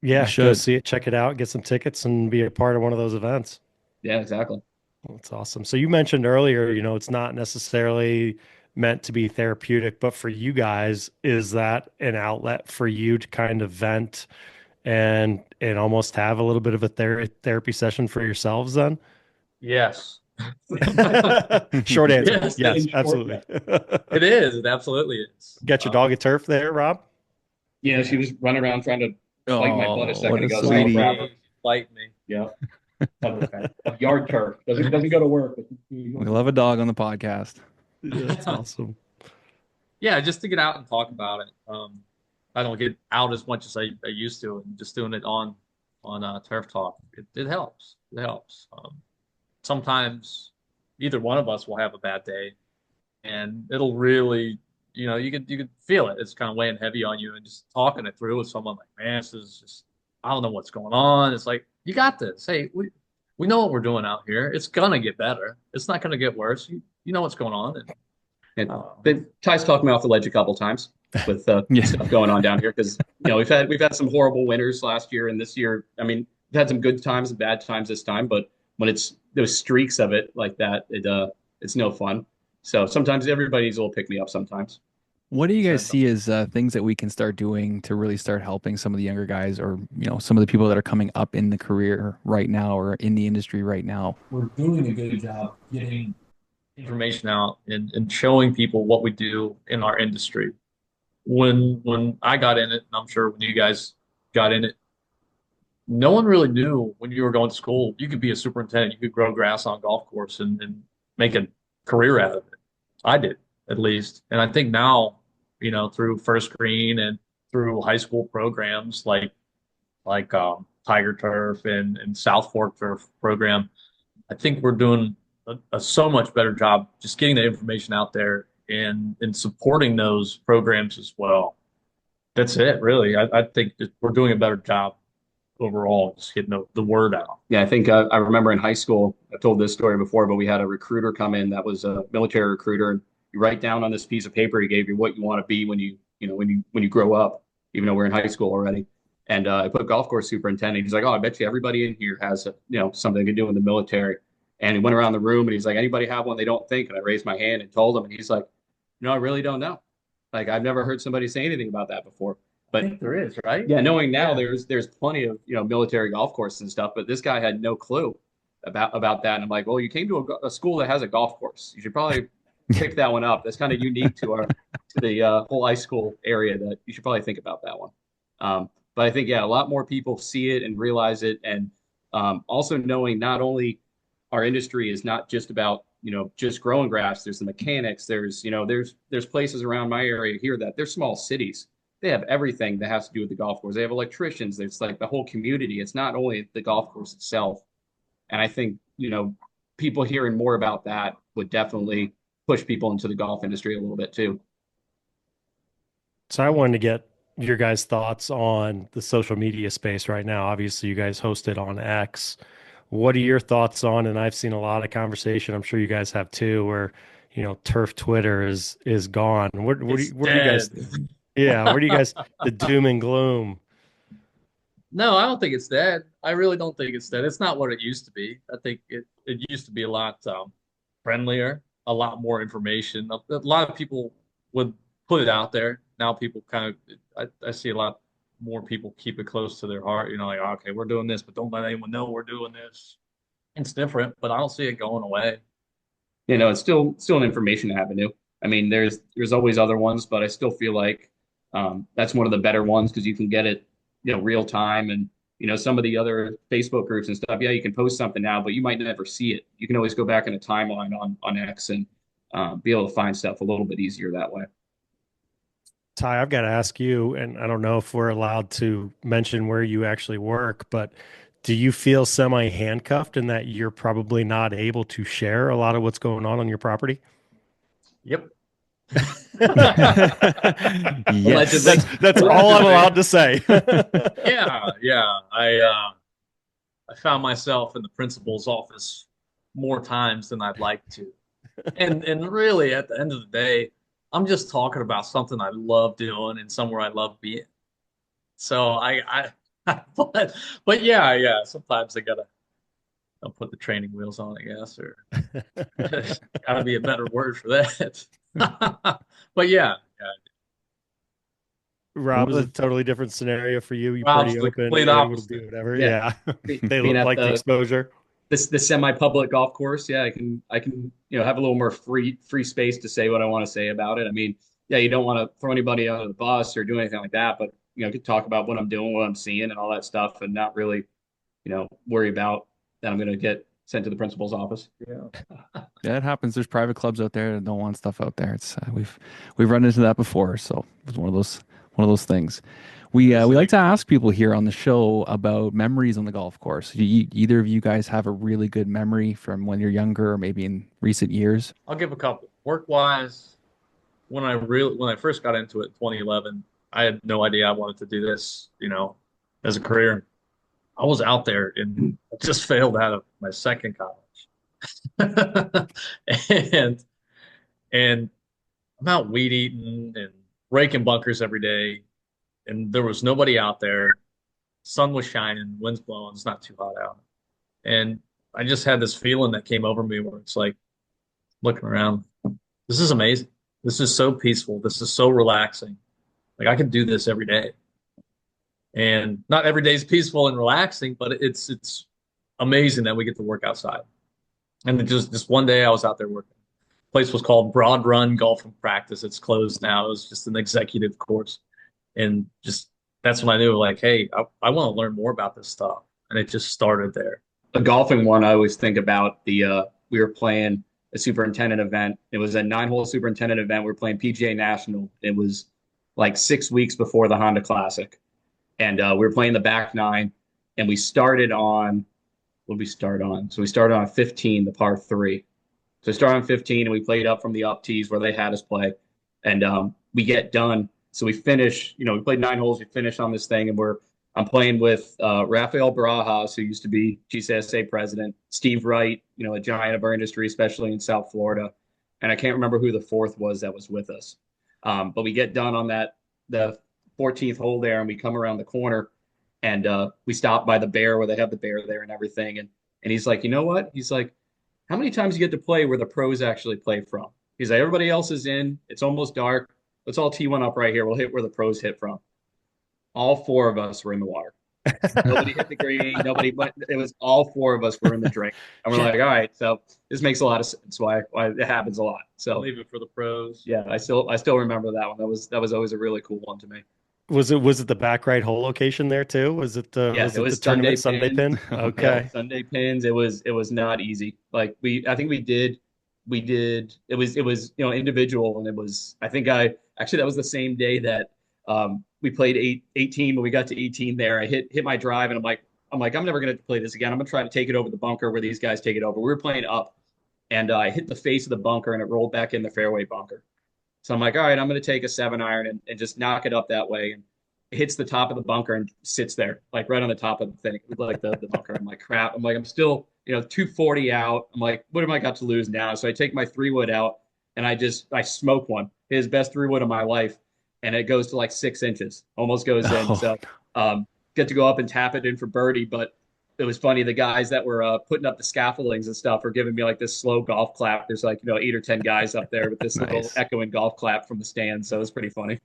Yeah, You go should. see it, check it out, get some tickets, and be a part of one of those events. Yeah, exactly. That's awesome. So you mentioned earlier, it's not necessarily meant to be therapeutic, but for you guys, is that an outlet for you to kind of vent and almost have a little bit of a therapy session for yourselves then? Yes. Short answer. Yes, Yes, in short, absolutely. yes. It is. It absolutely is. Got your dog a turf there, Rob? Yeah, she was running around trying to bite my butt a Oh, what second a ago. So I'll sweetie. grab her. Bite me. Yeah. Of yard turf. Doesn't go to work. We love a dog on the podcast. That's awesome. Yeah, just to get out and talk about it. I don't get out as much as I used to, and just doing it on Turf Talk, it helps. It helps. Sometimes either one of us will have a bad day, and it'll really, you could feel it. It's kind of weighing heavy on you, and just talking it through with someone like, man, this is just, I don't know what's going on. It's like, you got this. Hey, we know what we're doing out here. It's gonna get better. It's not gonna get worse. You know what's going on, and And Ty's talked me off the ledge a couple times with Yeah. stuff going on down here because we've had some horrible winters last year and this year. I mean, we've had some good times and bad times this time, but when it's those streaks of it like that, it's no fun. So sometimes everybody needs a little pick me up sometimes. What do you guys see as things that we can start doing to really start helping some of the younger guys, or some of the people that are coming up in the career right now or in the industry right now? we're doing a good job getting information out and showing people what we do in our industry. When I got in it, and I'm sure when you guys got in it, no one really knew when you were going to school, you could be a superintendent, you could grow grass on a golf course and make a career out of it. I did, at least. And I think now, through First Green and through high school programs like Tiger Turf and South Fork Turf program, I think we're doing a so much better job just getting the information out there and supporting those programs as well. That's it, really. I think that we're doing a better job overall, just getting the word out. Yeah, I think I remember in high school, I've told this story before, but we had a recruiter come in that was a military recruiter. And you write down on this piece of paper he gave you what you want to be when you grow up, even though we're in high school already. And I put golf course superintendent. He's like, oh, I bet you everybody in here has something to do in the military. And he went around the room and he's like, anybody have one they don't think? And I raised my hand and told him, and he's like, no, I really don't know. Like I've never heard somebody say anything about that before. But I think there is, right? yeah, knowing now there's plenty of military golf courses and stuff, but this guy had no clue about that. And I'm like, well, you came to a school that has a golf course. You should probably pick that one up. That's kind of unique to the whole high school area. That you should probably think about that one. But I think a lot more people see it and realize it, and also knowing not only our industry is not just about just growing grass. There's the mechanics. There's places around my area here that they're small cities. They have everything that has to do with the golf course. They have electricians. There's like the whole community. It's not only the golf course itself. And I think, people hearing more about that would definitely push people into the golf industry a little bit too. So I wanted to get your guys' thoughts on the social media space right now. Obviously, you guys host it on X. What are your thoughts on? And I've seen a lot of conversation. I'm sure you guys have too, where turf Twitter is gone. Where do you guys? Yeah, where do you guys the doom and gloom? No, I don't think it's dead. I really don't think it's dead. It's not what it used to be. I think it used to be a lot friendlier, a lot more information. A lot of people would put it out there. Now people kind of, I see a lot more people keep it close to their heart. Like, okay, we're doing this, but don't let anyone know we're doing this. It's different, but I don't see it going away. It's still an information avenue. I mean, there's always other ones, but I still feel like that's one of the better ones because you can get it, real time. And some of the other Facebook groups and stuff. Yeah, you can post something now, but you might never see it. You can always go back in a timeline on X and be able to find stuff a little bit easier that way. Ty, I've got to ask you, and I don't know if we're allowed to mention where you actually work, but do you feel semi-handcuffed in that you're probably not able to share a lot of what's going on your property? Yep. Yes. That's all I'm allowed to say. Yeah. I found myself in the principal's office more times than I'd like to. And really at the end of the day, I'm just talking about something I love doing and somewhere I love being. So but yeah, sometimes I gotta I'll put the training wheels on, I guess, or there's got to be a better word for that. But yeah, Rob, is a totally different scenario for you. You're Rob's pretty the open, complete able to do opposite. whatever. Yeah. Yeah. They Being at like the exposure. the semi-public golf course, yeah, I can have a little more free space to say what I want to say about it. I mean, yeah, you don't want to throw anybody under the bus or do anything like that, but I could talk about what I'm doing, what I'm seeing, and all that stuff, and not really worry about that I'm going to get sent to the principal's office. Yeah, it happens. There's private clubs out there that don't want stuff out there. It's we've run into that before, so it's one of those things. We like to ask people here on the show about memories on the golf course. Do either of you guys have a really good memory from when you're younger or maybe in recent years? I'll give a couple. Work wise, when I first got into it in 2011, I had no idea I wanted to do this, as a career. I was out there and just failed out of my second college. and and I'm out weed eating and raking bunkers every day, and there was nobody out there. Sun was shining, wind's blowing, it's not too hot out. And I just had this feeling that came over me where it's like looking around, this is amazing. This is so peaceful. This is so relaxing. Like I could do this every day. And not every day is peaceful and relaxing, but it's amazing that we get to work outside. And then just one day I was out there working. Place was called Broad Run Golf and Practice. It's closed now. It was just an executive course. And just that's when I knew like, hey, I want to learn more about this stuff. And it just started there. A golfing one, I always think about we were playing a superintendent event. It was a 9-hole superintendent event. We were playing PGA National. It was like 6 weeks before the Honda Classic. And we were playing the back nine, and we started on, what did we start on? So we started on 15, the par three. So we started on 15, and we played up from the up tees where they had us play. And we get done. So we finish, we played 9 holes. We finish on this thing, and I'm playing with Rafael Barajas, who used to be GCSA president, Steve Wright, a giant of our industry, especially in South Florida. And I can't remember who the fourth was that was with us. But we get done on the 14th hole there, and we come around the corner, and we stop by the bear where they have the bear there and everything. And he's like, you know what? He's like, how many times you get to play where the pros actually play from? He's like, everybody else is in. It's almost dark. Let's all tee one up right here. We'll hit where the pros hit from. All 4 of us were in the water. Nobody hit the green. Nobody, but it was all 4 of us were in the drink. And we're like, all right, so this makes a lot of sense. Why it happens a lot. So Leave it for the pros. yeah, I still remember that one. That was always a really cool one to me. Was it the back right hole location there too? Was it Yeah, was it it was the tournament Sunday Sunday pin. pin? Okay. Yeah, Sunday pins. It was not easy. Like I think we did it was individual, and it was I think I actually that was the same day that we played 18 when we got to 18 there. I hit my drive, and I'm like I'm never gonna play this again. I'm gonna try to take it over the bunker where these guys take it over. We were playing up, and I hit the face of the bunker, and it rolled back in the fairway bunker. So I'm like, all right, I'm gonna take a 7-iron and just knock it up that way. And it hits the top of the bunker and sits there, like right on the top of the thing, like the bunker. I'm like, crap. I'm like, I'm still 240 out. I'm like, what have I got to lose now? So I take my 3-wood out, and I smoke one, his best 3-wood of my life, and it goes to like 6 inches, almost goes in. Oh. So get to go up and tap it in for birdie. But it was funny. The guys that were putting up the scaffoldings and stuff were giving me like this slow golf clap. There's like 8 or 10 guys up there with this little Nice. echoing golf clap from the stand. So it was pretty funny.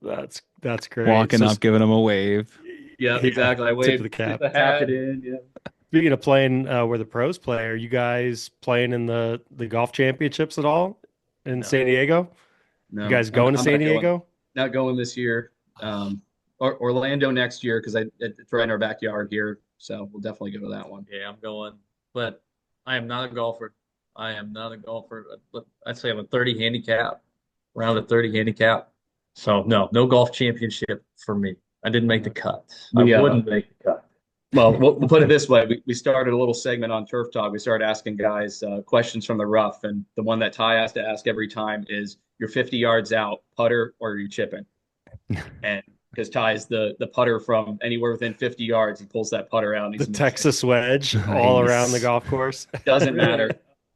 That's great. Walking So up, giving them a wave. Yeah, exactly. I tip waved of the cap. tapped it in. Yeah. Speaking of playing where the pros play, are you guys playing in the golf championships at all in San Diego? No, You guys going to San Diego? Not going this year. Orlando next year because it's right in our backyard here. So we'll definitely go to that one. Yeah, I'm going. But I am not a golfer. I am not a golfer. I'd say I'm a 30 handicap, around a 30 handicap. So no golf championship for me. I didn't make the cut. I wouldn't make the cut. Well, we'll put it this way. We started a little segment on Turf Talk. We started asking guys questions from the rough. And the one that Ty has to ask every time is, you're 50 yards out, putter or are you chipping? And because Ty's the putter from anywhere within 50 yards, he pulls that putter out. And The Texas wedge all around the golf course. Doesn't matter.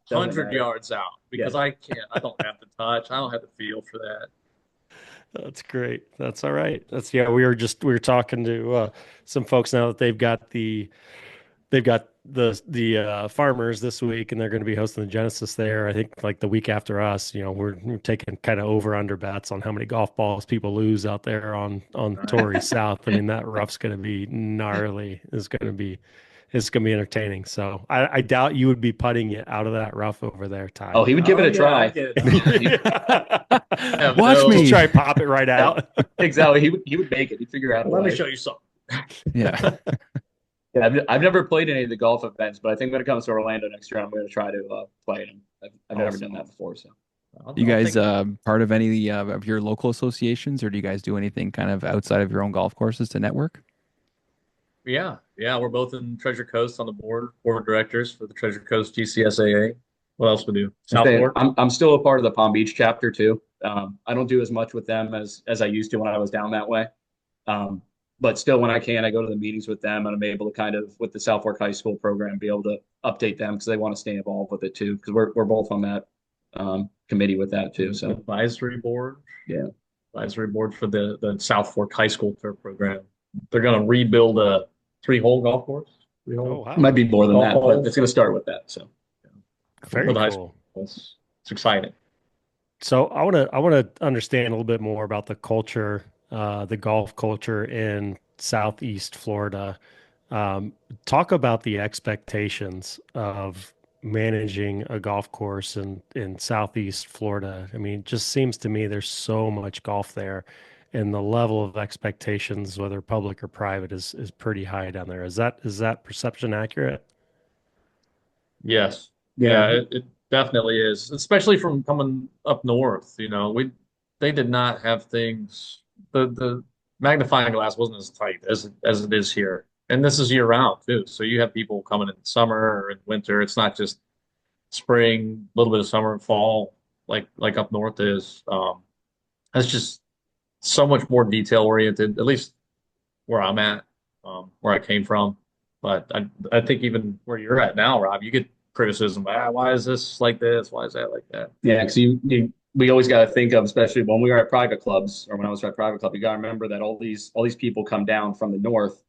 100 yards out because I don't have the touch. I don't have the feel for that. That's great. That's all right. We were talking to some folks now that they've got the farmers this week, and they're going to be hosting the Genesis there. I think like the week after us, we're taking kind of over under bets on how many golf balls people lose out there on Torrey South. I mean, that rough's going to be gnarly. It's going to be entertaining. So I doubt you would be putting it out of that rough over there, Ty. Oh, he would give it a try. Watch me. Just try to pop it right out. Exactly. He would make it. He'd figure out a Let way. me show you something. Yeah. Yeah, I've never played any of the golf events, but I think when it comes to Orlando next year, I'm going to try to play them. I've never done that before. So, You guys part of any of your local associations, or do you guys do anything kind of outside of your own golf courses to network? Yeah, we're both in Treasure Coast on the board of directors for the Treasure Coast GCSAA. What else we do? South Florida. I'm still a part of the Palm Beach chapter too. I don't do as much with them as I used to when I was down that way. But still, when I can, I go to the meetings with them, and I'm able to kind of, with the South Fork High School program, be able to update them because they want to stay involved with it too. Because we're both on that committee with that too. So advisory board. Yeah, advisory board for the South Fork High School turf program. They're going to rebuild a 3-hole golf course. 3-hole. Oh, wow. It might be more than that, but it's going to start with that. So Very cool. It's exciting. So I want to understand a little bit more about the culture, the golf culture in Southeast Florida. Talk about the expectations of managing a golf course in Southeast Florida. I mean, it just seems to me there's so much golf there, and the level of expectations, whether public or private, is pretty high down there. Is that perception accurate? Yes. Yeah, it definitely is, especially from coming up north. They did not have things. The magnifying glass wasn't as tight as it is here, and this is year round too. So you have people coming in summer or in winter. It's not just spring, a little bit of summer and fall like up north is. It's just so much more detail oriented, at least where I'm at, where I came from. But I think even where you're at now, Rob, you get criticism. Why is this like this? Why is that like that? Yeah, because we always got to think of, especially when we were at private clubs or when I was at private club, you got to remember that all these people come down from the north,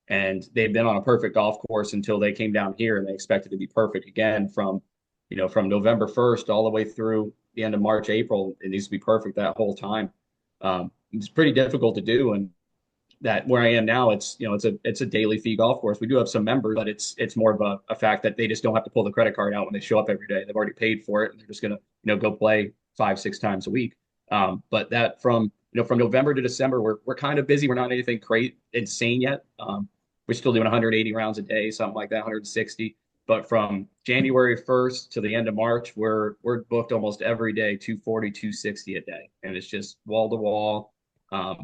and they've been on a perfect golf course until they came down here, and they expect it to be perfect again from November 1st all the way through the end of March, April. It needs to be perfect that whole time. It's pretty difficult to do, and that where I am now, it's a daily fee golf course. We do have some members, but it's more of a fact that they just don't have to pull the credit card out when they show up every day. They've already paid for it, and they're just gonna go play 5-6 times a week. But that from November to December, we're kind of busy. We're not anything crazy insane yet. We're still doing 180 rounds a day, something like that, 160. But from January 1st to the end of March, we're booked almost every day, 240, 260 a day, and it's just wall to wall.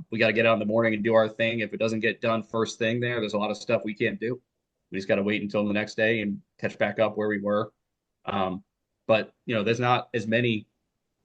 We got to get out in the morning and do our thing. If it doesn't get done first thing there's a lot of stuff we can't do. We just got to wait until the next day and catch back up where we were. But there's not as many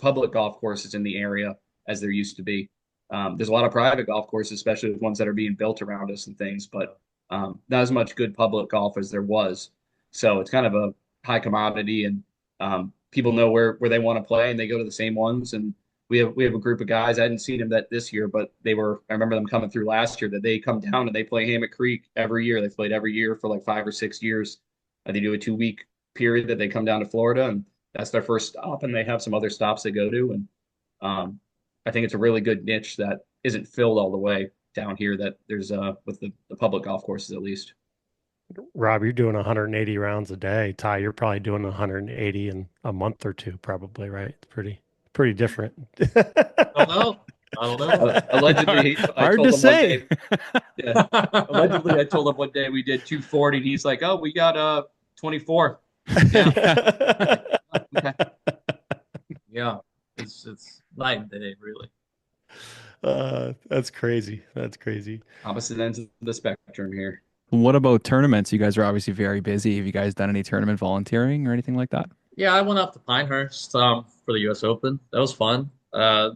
public golf courses in the area as there used to be. There's a lot of private golf courses, especially the ones that are being built around us and things, but not as much good public golf as there was. So it's kind of a high commodity, and people know where they want to play, and they go to the same ones. And we have a group of guys. I hadn't seen them this year, but I remember them coming through last year, that they come down and they play Hammock Creek every year. They've played every year for like 5 or 6 years. They do a 2-week period that they come down to Florida, and that's their first stop. And they have some other stops they go to. And I think it's a really good niche that isn't filled all the way down here, that there's with the public golf courses, at least. Rob, you're doing 180 rounds a day. Ty, you're probably doing 180 in a month or two, probably, right? It's pretty different. I don't know. Allegedly, hard to say. Allegedly, I told him one day we did 240, and he's like, "Oh, we got 24." Yeah. Okay. Yeah, it's night and day, really. That's crazy. Opposite ends of the spectrum here. What about tournaments? You guys are obviously very busy. Have you guys done any tournament volunteering or anything like that? Yeah, I went up to Pinehurst for the U.S. Open. That was fun. The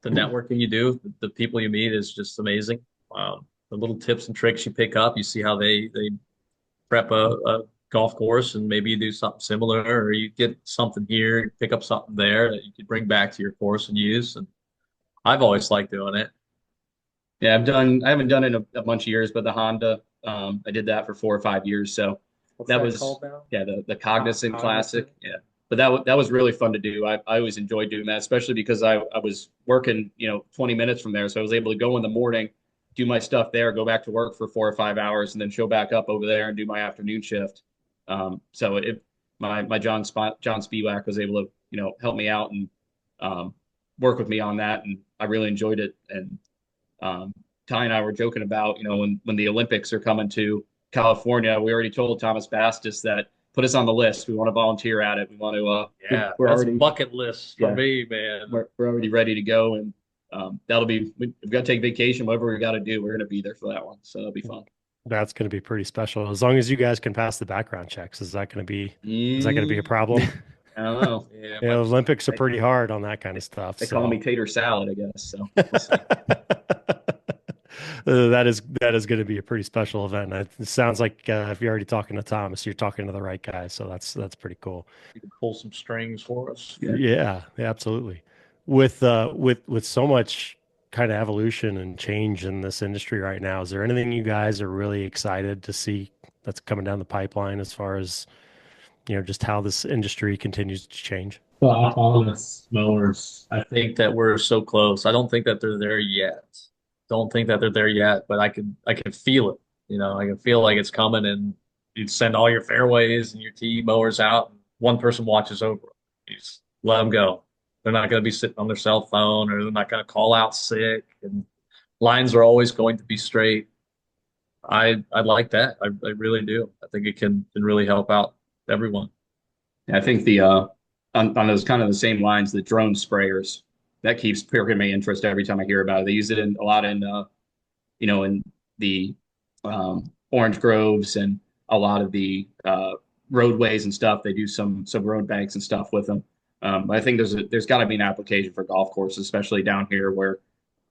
networking you do, the people you meet is just amazing. The little tips and tricks you pick up, you see how they prep a golf course, and maybe you do something similar, or you get something here, pick up something there that you could bring back to your course and use. And I've always liked doing it. Yeah, I haven't done it in a bunch of years, but the Honda, I did that for 4 or 5 years. So What's that that was called now? yeah the Cognizant Classic. Cognizant. Yeah, but that was really fun to do. I always enjoyed doing that, especially because I was working 20 minutes from there, so I was able to go in the morning, do my stuff there, go back to work for 4 or 5 hours, and then show back up over there and do my afternoon shift. So my John Spiewak was able to help me out and work with me on that, and I really enjoyed it. And Ty and I were joking about when the Olympics are coming to California, we already told Thomas Bastis that put us on the list. We want to volunteer at it. We want to. Yeah, we're that's already bucket list for Yeah. me, man. we're already ready to go, and we've got to take vacation, whatever we got to do. We're going to be there for that one, so it'll be fun. That's going to be pretty special. As long as you guys can pass the background checks, is that going to be a problem? I don't know. Yeah, Yeah, Olympics are pretty hard on that kind of stuff. They so. call me tater salad, I guess. So we'll see. That is going to be a pretty special event. It sounds like if you're already talking to Thomas, you're talking to the right guy. So that's pretty cool. you can pull some strings for us. Yeah, absolutely. With so much kind of evolution and change in this industry right now, is there anything you guys are really excited to see that's coming down the pipeline as far as just how this industry continues to change? Well, autonomous mowers. I think that we're so close. I don't think that they're there yet. Don't think that they're there yet, but I can feel it. I can feel like it's coming, and you send all your fairways and your tee mowers out, and one person watches over them. You just let them go. They're not going to be sitting on their cell phone, or they're not going to call out sick, and lines are always going to be straight. I like that. I really do. I think it can really help out everyone. I think on those kind of the same lines, the drone sprayers, that keeps piquing my interest every time I hear about it. They use it a lot in in the orange groves and a lot of the roadways and stuff. They do some road banks and stuff with them. I think there's got to be an application for golf courses, especially down here where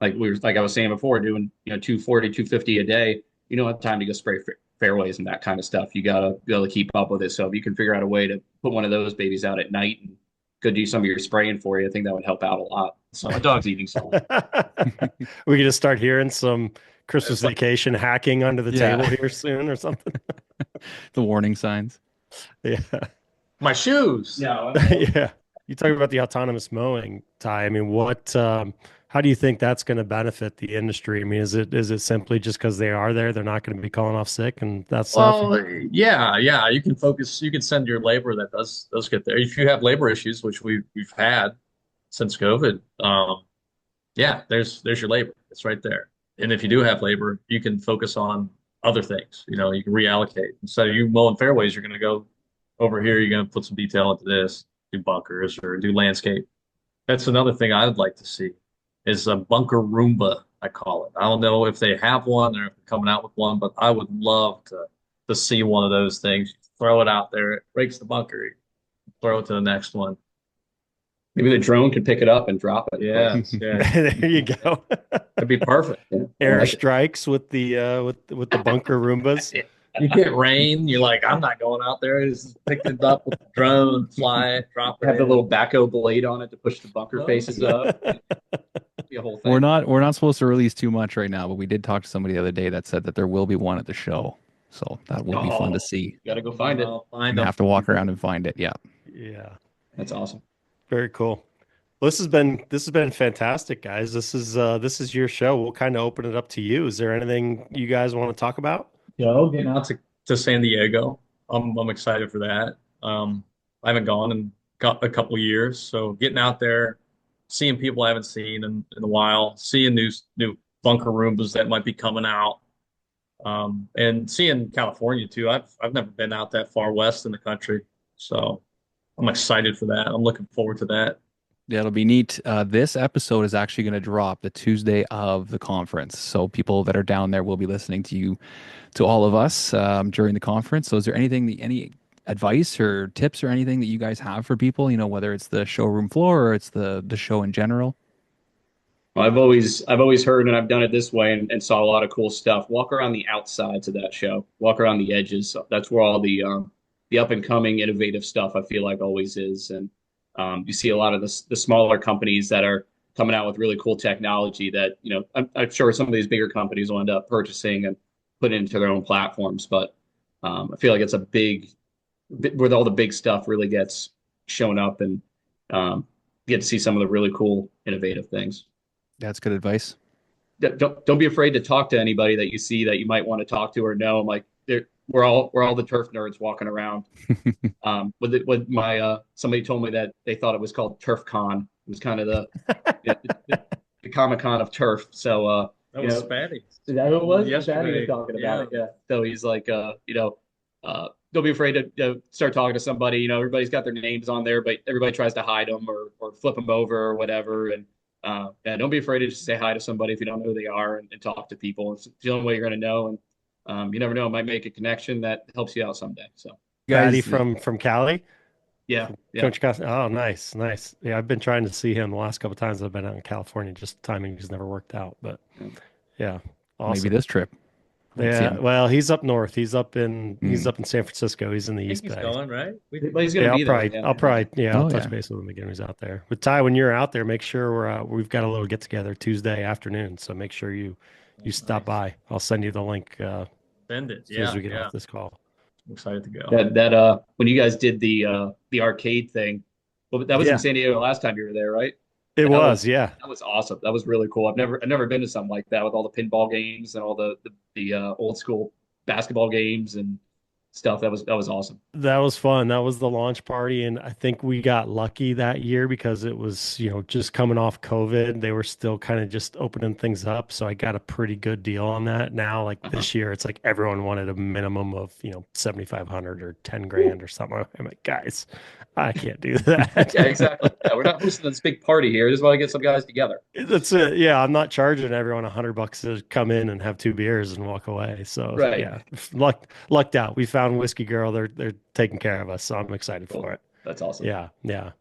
like I was saying before, doing 240, 250 a day. You don't have time to go spray fairways and that kind of stuff. You gotta be able to keep up with it. So if you can figure out a way to put one of those babies out at night and go do some of your spraying for you, I think that would help out a lot. So my dog's eating something. We could just start hearing some Christmas vacation hacking under the table here soon or something. The warning signs. Yeah. My shoes. No, Yeah. You talk about the autonomous mowing, Ty. I mean, how do you think that's going to benefit the industry? I mean, is it simply just because they are there, they're not going to be calling off sick and that's Well, yeah. You can focus. You can send your labor that does get there. If you have labor issues, which we've had since COVID, yeah, there's your labor. It's right there. And if you do have labor, you can focus on other things. You can reallocate. Instead of you mowing fairways, you're going to go over here. You're going to put some detail into this, do bunkers or do landscape. That's another thing I would like to see is a bunker Roomba, I call it. I don't know if they have one or if they're coming out with one, but I would love to see one of those things. You throw it out there, it breaks the bunker, you throw it to the next one. maybe the drone could pick it up and drop it. Yeah. there you go. That'd be perfect. Air strikes with the with the bunker Roombas. You get rain, you're like, I'm not going out there. Just pick it up with the drone, fly it, drop it. Have the in. little backhoe blade on it to push the bunker faces up. Be a whole thing. We're not supposed to release too much right now, but we did talk to somebody the other day that said that there will be one at the show. So that will be fun to see. Got to go find it. I'll You find them. have to walk around and find it. Yeah. Yeah. That's awesome. Very cool. Well, this has been fantastic, guys. This is your show. We'll kind of open it up to you. Is there anything you guys want to talk about? Getting out to San Diego. I'm excited for that. I haven't gone in a couple of years, so getting out there, seeing people I haven't seen in a while, seeing new bunker Roombas that might be coming out, and seeing California too. I've never been out that far west in the country, so I'm excited for that. I'm looking forward to that. Yeah, it'll be neat. This episode is actually going to drop the Tuesday of the conference. So people that are down there will be listening to all of us during the conference. So is there any advice or tips or anything that you guys have for people, whether it's the showroom floor or it's the show in general? Well, I've always heard, and I've done it this way and saw a lot of cool stuff. Walk around the outsides of that show. Walk around the edges. That's where all the up and coming innovative stuff I feel like always is. And you see a lot of the smaller companies that are coming out with really cool technology that, I'm sure some of these bigger companies will end up purchasing and putting into their own platforms. But I feel like it's a where all the big stuff really gets shown up, and get to see some of the really cool, innovative things. That's good advice. Don't be afraid to talk to anybody that you see that you might want to talk to or know. I'm like, we're all the turf nerds walking around. With my somebody told me that they thought it was called Turf Con. It was kind of the Comic Con of turf. So That you was know, Spatty. that it was Yesterday. Spatty was talking about it. Yeah. Yeah. So he's like, don't be afraid to start talking to somebody. Everybody's got their names on there, but everybody tries to hide them or flip them over or whatever. And yeah, don't be afraid to just say hi to somebody if you don't know who they are, and talk to people. It's the only way you're going to know. And you never know, it might make a connection that helps you out someday. So, Patty Guys, from Cali. yeah, yeah. Coach Costa. Oh, nice. Yeah, I've been trying to see him the last couple of times I've been out in California. Just timing has never worked out. But yeah, awesome. maybe this trip. Let's see Yeah, him. well, he's up north. He's up in San Francisco. He's in the I think East he's Bay. going, right? But he's going to be there. I'll probably Oh, touch yeah. base with him again when he's out there. But Ty, when you're out there, make sure we've got a little get together Tuesday afternoon. So make sure you stop by. I'll send you the link Send it. as soon as we get Yeah. off this call. I'm excited to go. That when you guys did the arcade thing, well, that was Yeah. in San Diego last time you were there, right? It That was, yeah. That was awesome. That was really cool. I've never been to something like that with all the pinball games and all the old school basketball games and stuff. That was awesome. That was fun. That was the launch party, and I think we got lucky that year because it was, just coming off COVID. They were still kind of just opening things up, so I got a pretty good deal on that. Now, like this year, it's like everyone wanted a minimum of 7,500 or 10 grand or something. I'm like, guys, I can't do that. Yeah, exactly. Yeah, we're not hosting this big party here. Just want to get some guys together. That's it. Yeah, I'm not charging everyone $100 to come in and have 2 beers and walk away. So Right. yeah, lucked out. We found Whiskey Girl. They're taking care of us, so I'm excited for it. That's awesome. Yeah.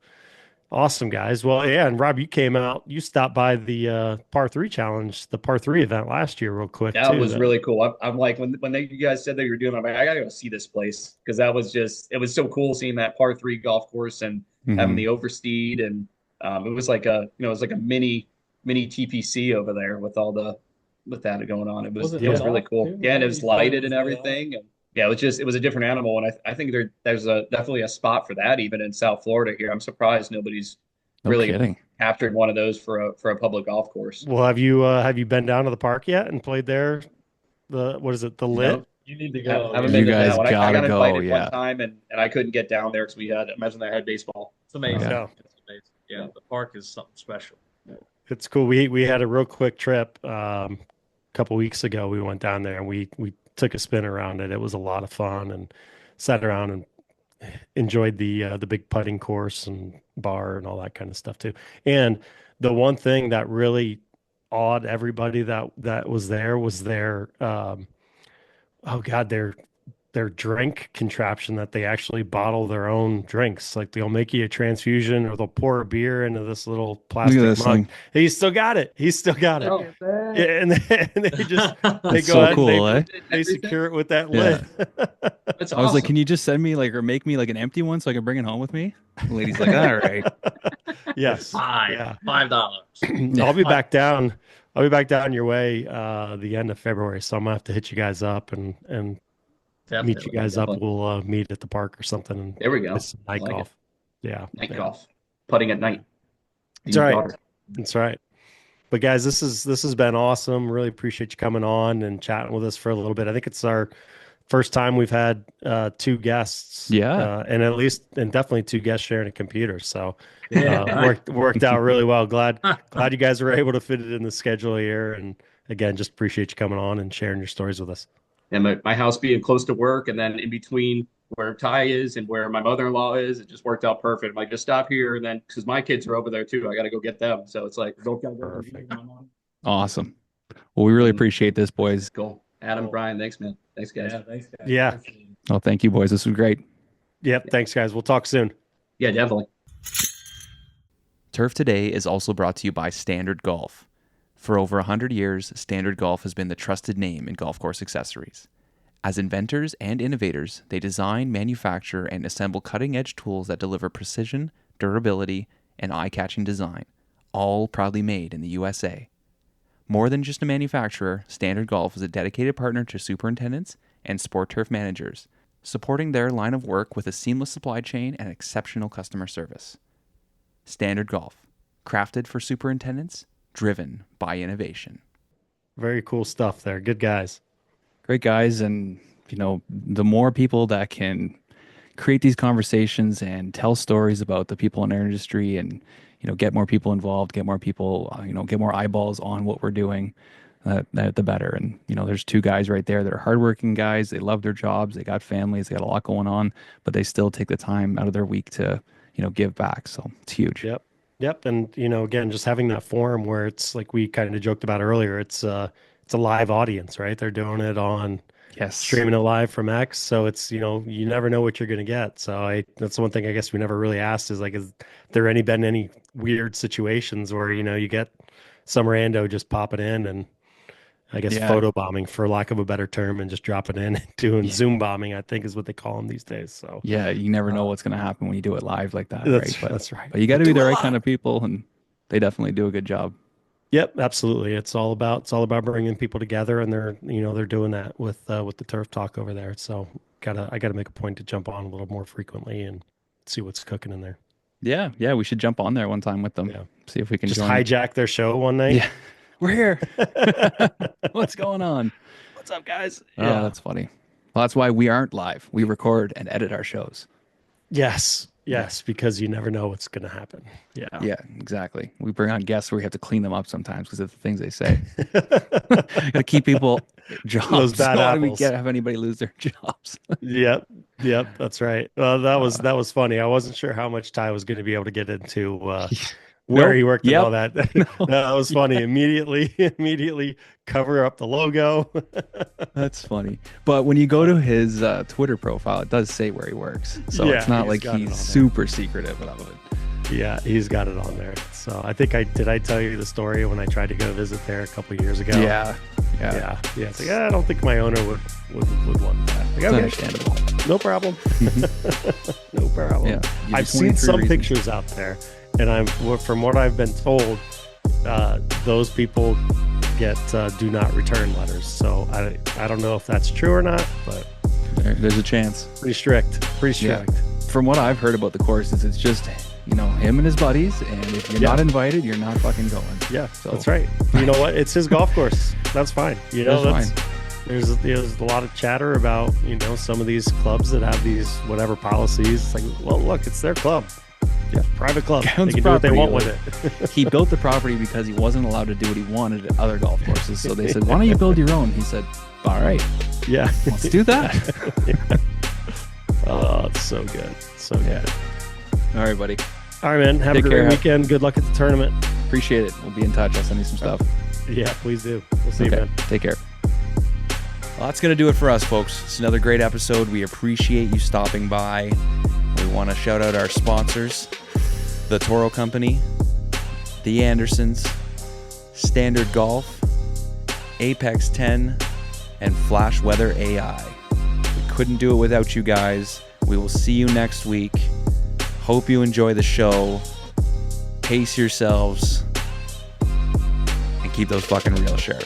Awesome, guys. Well, yeah, and Rob, you came out. You stopped by the Par 3 Challenge, the Par 3 event last year, real quick. That too, was really cool. I'm like, when you guys said that you were doing it, I'm like, I gotta go see this place, because it was so cool seeing that par 3 golf course and having the oversteed, and it was like a mini TPC over there with that going on. It was really cool. Too? Yeah, and it was You thought lighted it and was everything. And yeah, it was a different animal, and I think there's definitely a spot for that even in South Florida here. I'm surprised nobody's really kidding. captured one of those for a public golf course. Well, have you been down to the park yet and played there? What is it? The Lit? No. You need to I go. haven't You been to guys that one. I gotta got go, invited yeah. one time, and I couldn't get down there because imagine they had baseball. It's amazing. Yeah. It's amazing. Yeah, the park is something special. It's cool. We had a real quick trip a couple weeks ago. We went down there and we took a spin around it. It was a lot of fun, and sat around and enjoyed the big putting course and bar and all that kind of stuff too. And the one thing that really awed everybody that was there was their their drink contraption, that they actually bottle their own drinks. Like they'll make you a transfusion or they'll pour a beer into this little plastic this mug. thing. He's still got it. Oh. Yeah, and they just they That's go so ahead cool, and eh? they secure it with that Yeah. lid. That's I was like, awesome. can you just send me or make me an empty one so I can bring it home with me? The lady's like, all right. Yes. Yeah. $5. I'll be back down. I'll be back down your way the end of February. So I'm gonna have to hit you guys up and meet you guys up. Definitely. We'll meet at the park or something and There we go. play some night I like golf. Yeah. Night yeah. golf, putting at night. That's right. That's right. But guys, this has been awesome. Really appreciate you coming on and chatting with us for a little bit. I think it's our first time we've had 2 guests. Yeah. And definitely 2 guests sharing a computer. So worked out really well. Glad you guys were able to fit it in the schedule here. And again, just appreciate you coming on and sharing your stories with us. And my house being close to work, and then in between where Ty is and where my mother-in-law is, it just worked out perfect. I'm like, just stop here, and then because my kids are over there too, I got to go get them. So it's like, Perfect. Awesome. Well, we really appreciate this, boys. Cool. Adam, Brian, thanks, man. Thanks, guys. Yeah, thanks, guys. Yeah. Oh, thank you, boys. This was great. Yep. Thanks, guys. We'll talk soon. Yeah, definitely. Turf Today is also brought to you by Standard Golf. For over 100 years, Standard Golf has been the trusted name in golf course accessories. As inventors and innovators, they design, manufacture, and assemble cutting-edge tools that deliver precision, durability, and eye-catching design, all proudly made in the USA. More than just a manufacturer, Standard Golf is a dedicated partner to superintendents and Sport Turf managers, supporting their line of work with a seamless supply chain and exceptional customer service. Standard Golf, crafted for superintendents, driven by innovation. Very cool stuff there. Good guys. Great guys, and the more people that can create these conversations and tell stories about the people in our industry, and get more people involved, get more people, get more eyeballs on what we're doing, the better. And there's two guys right there that are hardworking guys. They love their jobs. They got families. They got a lot going on, but they still take the time out of their week to give back. So it's huge. Yep. And again, just having that forum where it's like we kind of joked about earlier, it's a live audience, right? They're doing it on streaming it live from X. So it's, you never know what you're going to get. So that's one thing I guess we never really asked is like, is there been any weird situations where, you get some rando just popping in and I guess photo bombing, for lack of a better term, and just dropping in and doing Zoom bombing, I think is what they call them these days. So yeah, you never know what's going to happen when you do it live like that. That's right. But you got to be the right kind of people, and they definitely do a good job. Yep, absolutely. It's all about bringing people together, and they're doing that with the Turf Talk over there. So I gotta make a point to jump on a little more frequently and see what's cooking in there. Yeah, we should jump on there one time with them. Yeah. See if we can just join. Hijack their show one night. Yeah. We're here. What's going on? What's up, guys? Yeah, that's funny. Well, that's why we aren't live. We record and edit our shows. Yes, because you never know what's going to happen. Yeah, exactly. We bring on guests where we have to clean them up sometimes because of the things they say. Got to keep people jobs. Those bad How do we apples. have anybody lose their jobs? Yep, that's right. Well, that was funny. I wasn't sure how much Ty was going to be able to get into where he worked and all that. That was funny. Immediately cover up the logo. That's funny. But when you go to his Twitter profile, it does say where he works. So it's not like he's super secretive about it. Yeah, he's got it on there. So I think I tell you the story when I tried to go visit there a couple of years ago. Yeah. It's like, I don't think my owner would want that. Like, okay, understandable. No problem. No problem. Yeah, I've seen some pictures out there, and from what I've been told, those people get do not return letters. So I don't know if that's true or not, but there's a chance. Pretty strict. Yeah. From what I've heard about the courses, it's just him and his buddies, and if you're not invited, you're not fucking going. Yeah, so that's right. You know what? It's his golf course. That's fine. That's fine. There's a lot of chatter about some of these clubs that have these whatever policies. It's like, well, look, it's their club. Yeah, private club. They can do what they want with it. He built the property because he wasn't allowed to do what he wanted at other golf courses. So they said, "Why don't you build your own?" He said, "All right, yeah, let's do that." Oh, it's so good. So good. All right, buddy. All right, man. Have a great weekend. Good luck at the tournament. Appreciate it. We'll be in touch. I'll send you some stuff. Yeah, please do. We'll see you, man. Take care. Well, that's going to do it for us, folks. It's another great episode. We appreciate you stopping by. We want to shout out our sponsors, The Toro Company, The Andersons, Standard Golf, Apex 10, and Flash Weather AI. We couldn't do it without you guys. We will see you next week. Hope you enjoy the show. Pace yourselves and keep those fucking reels sharp.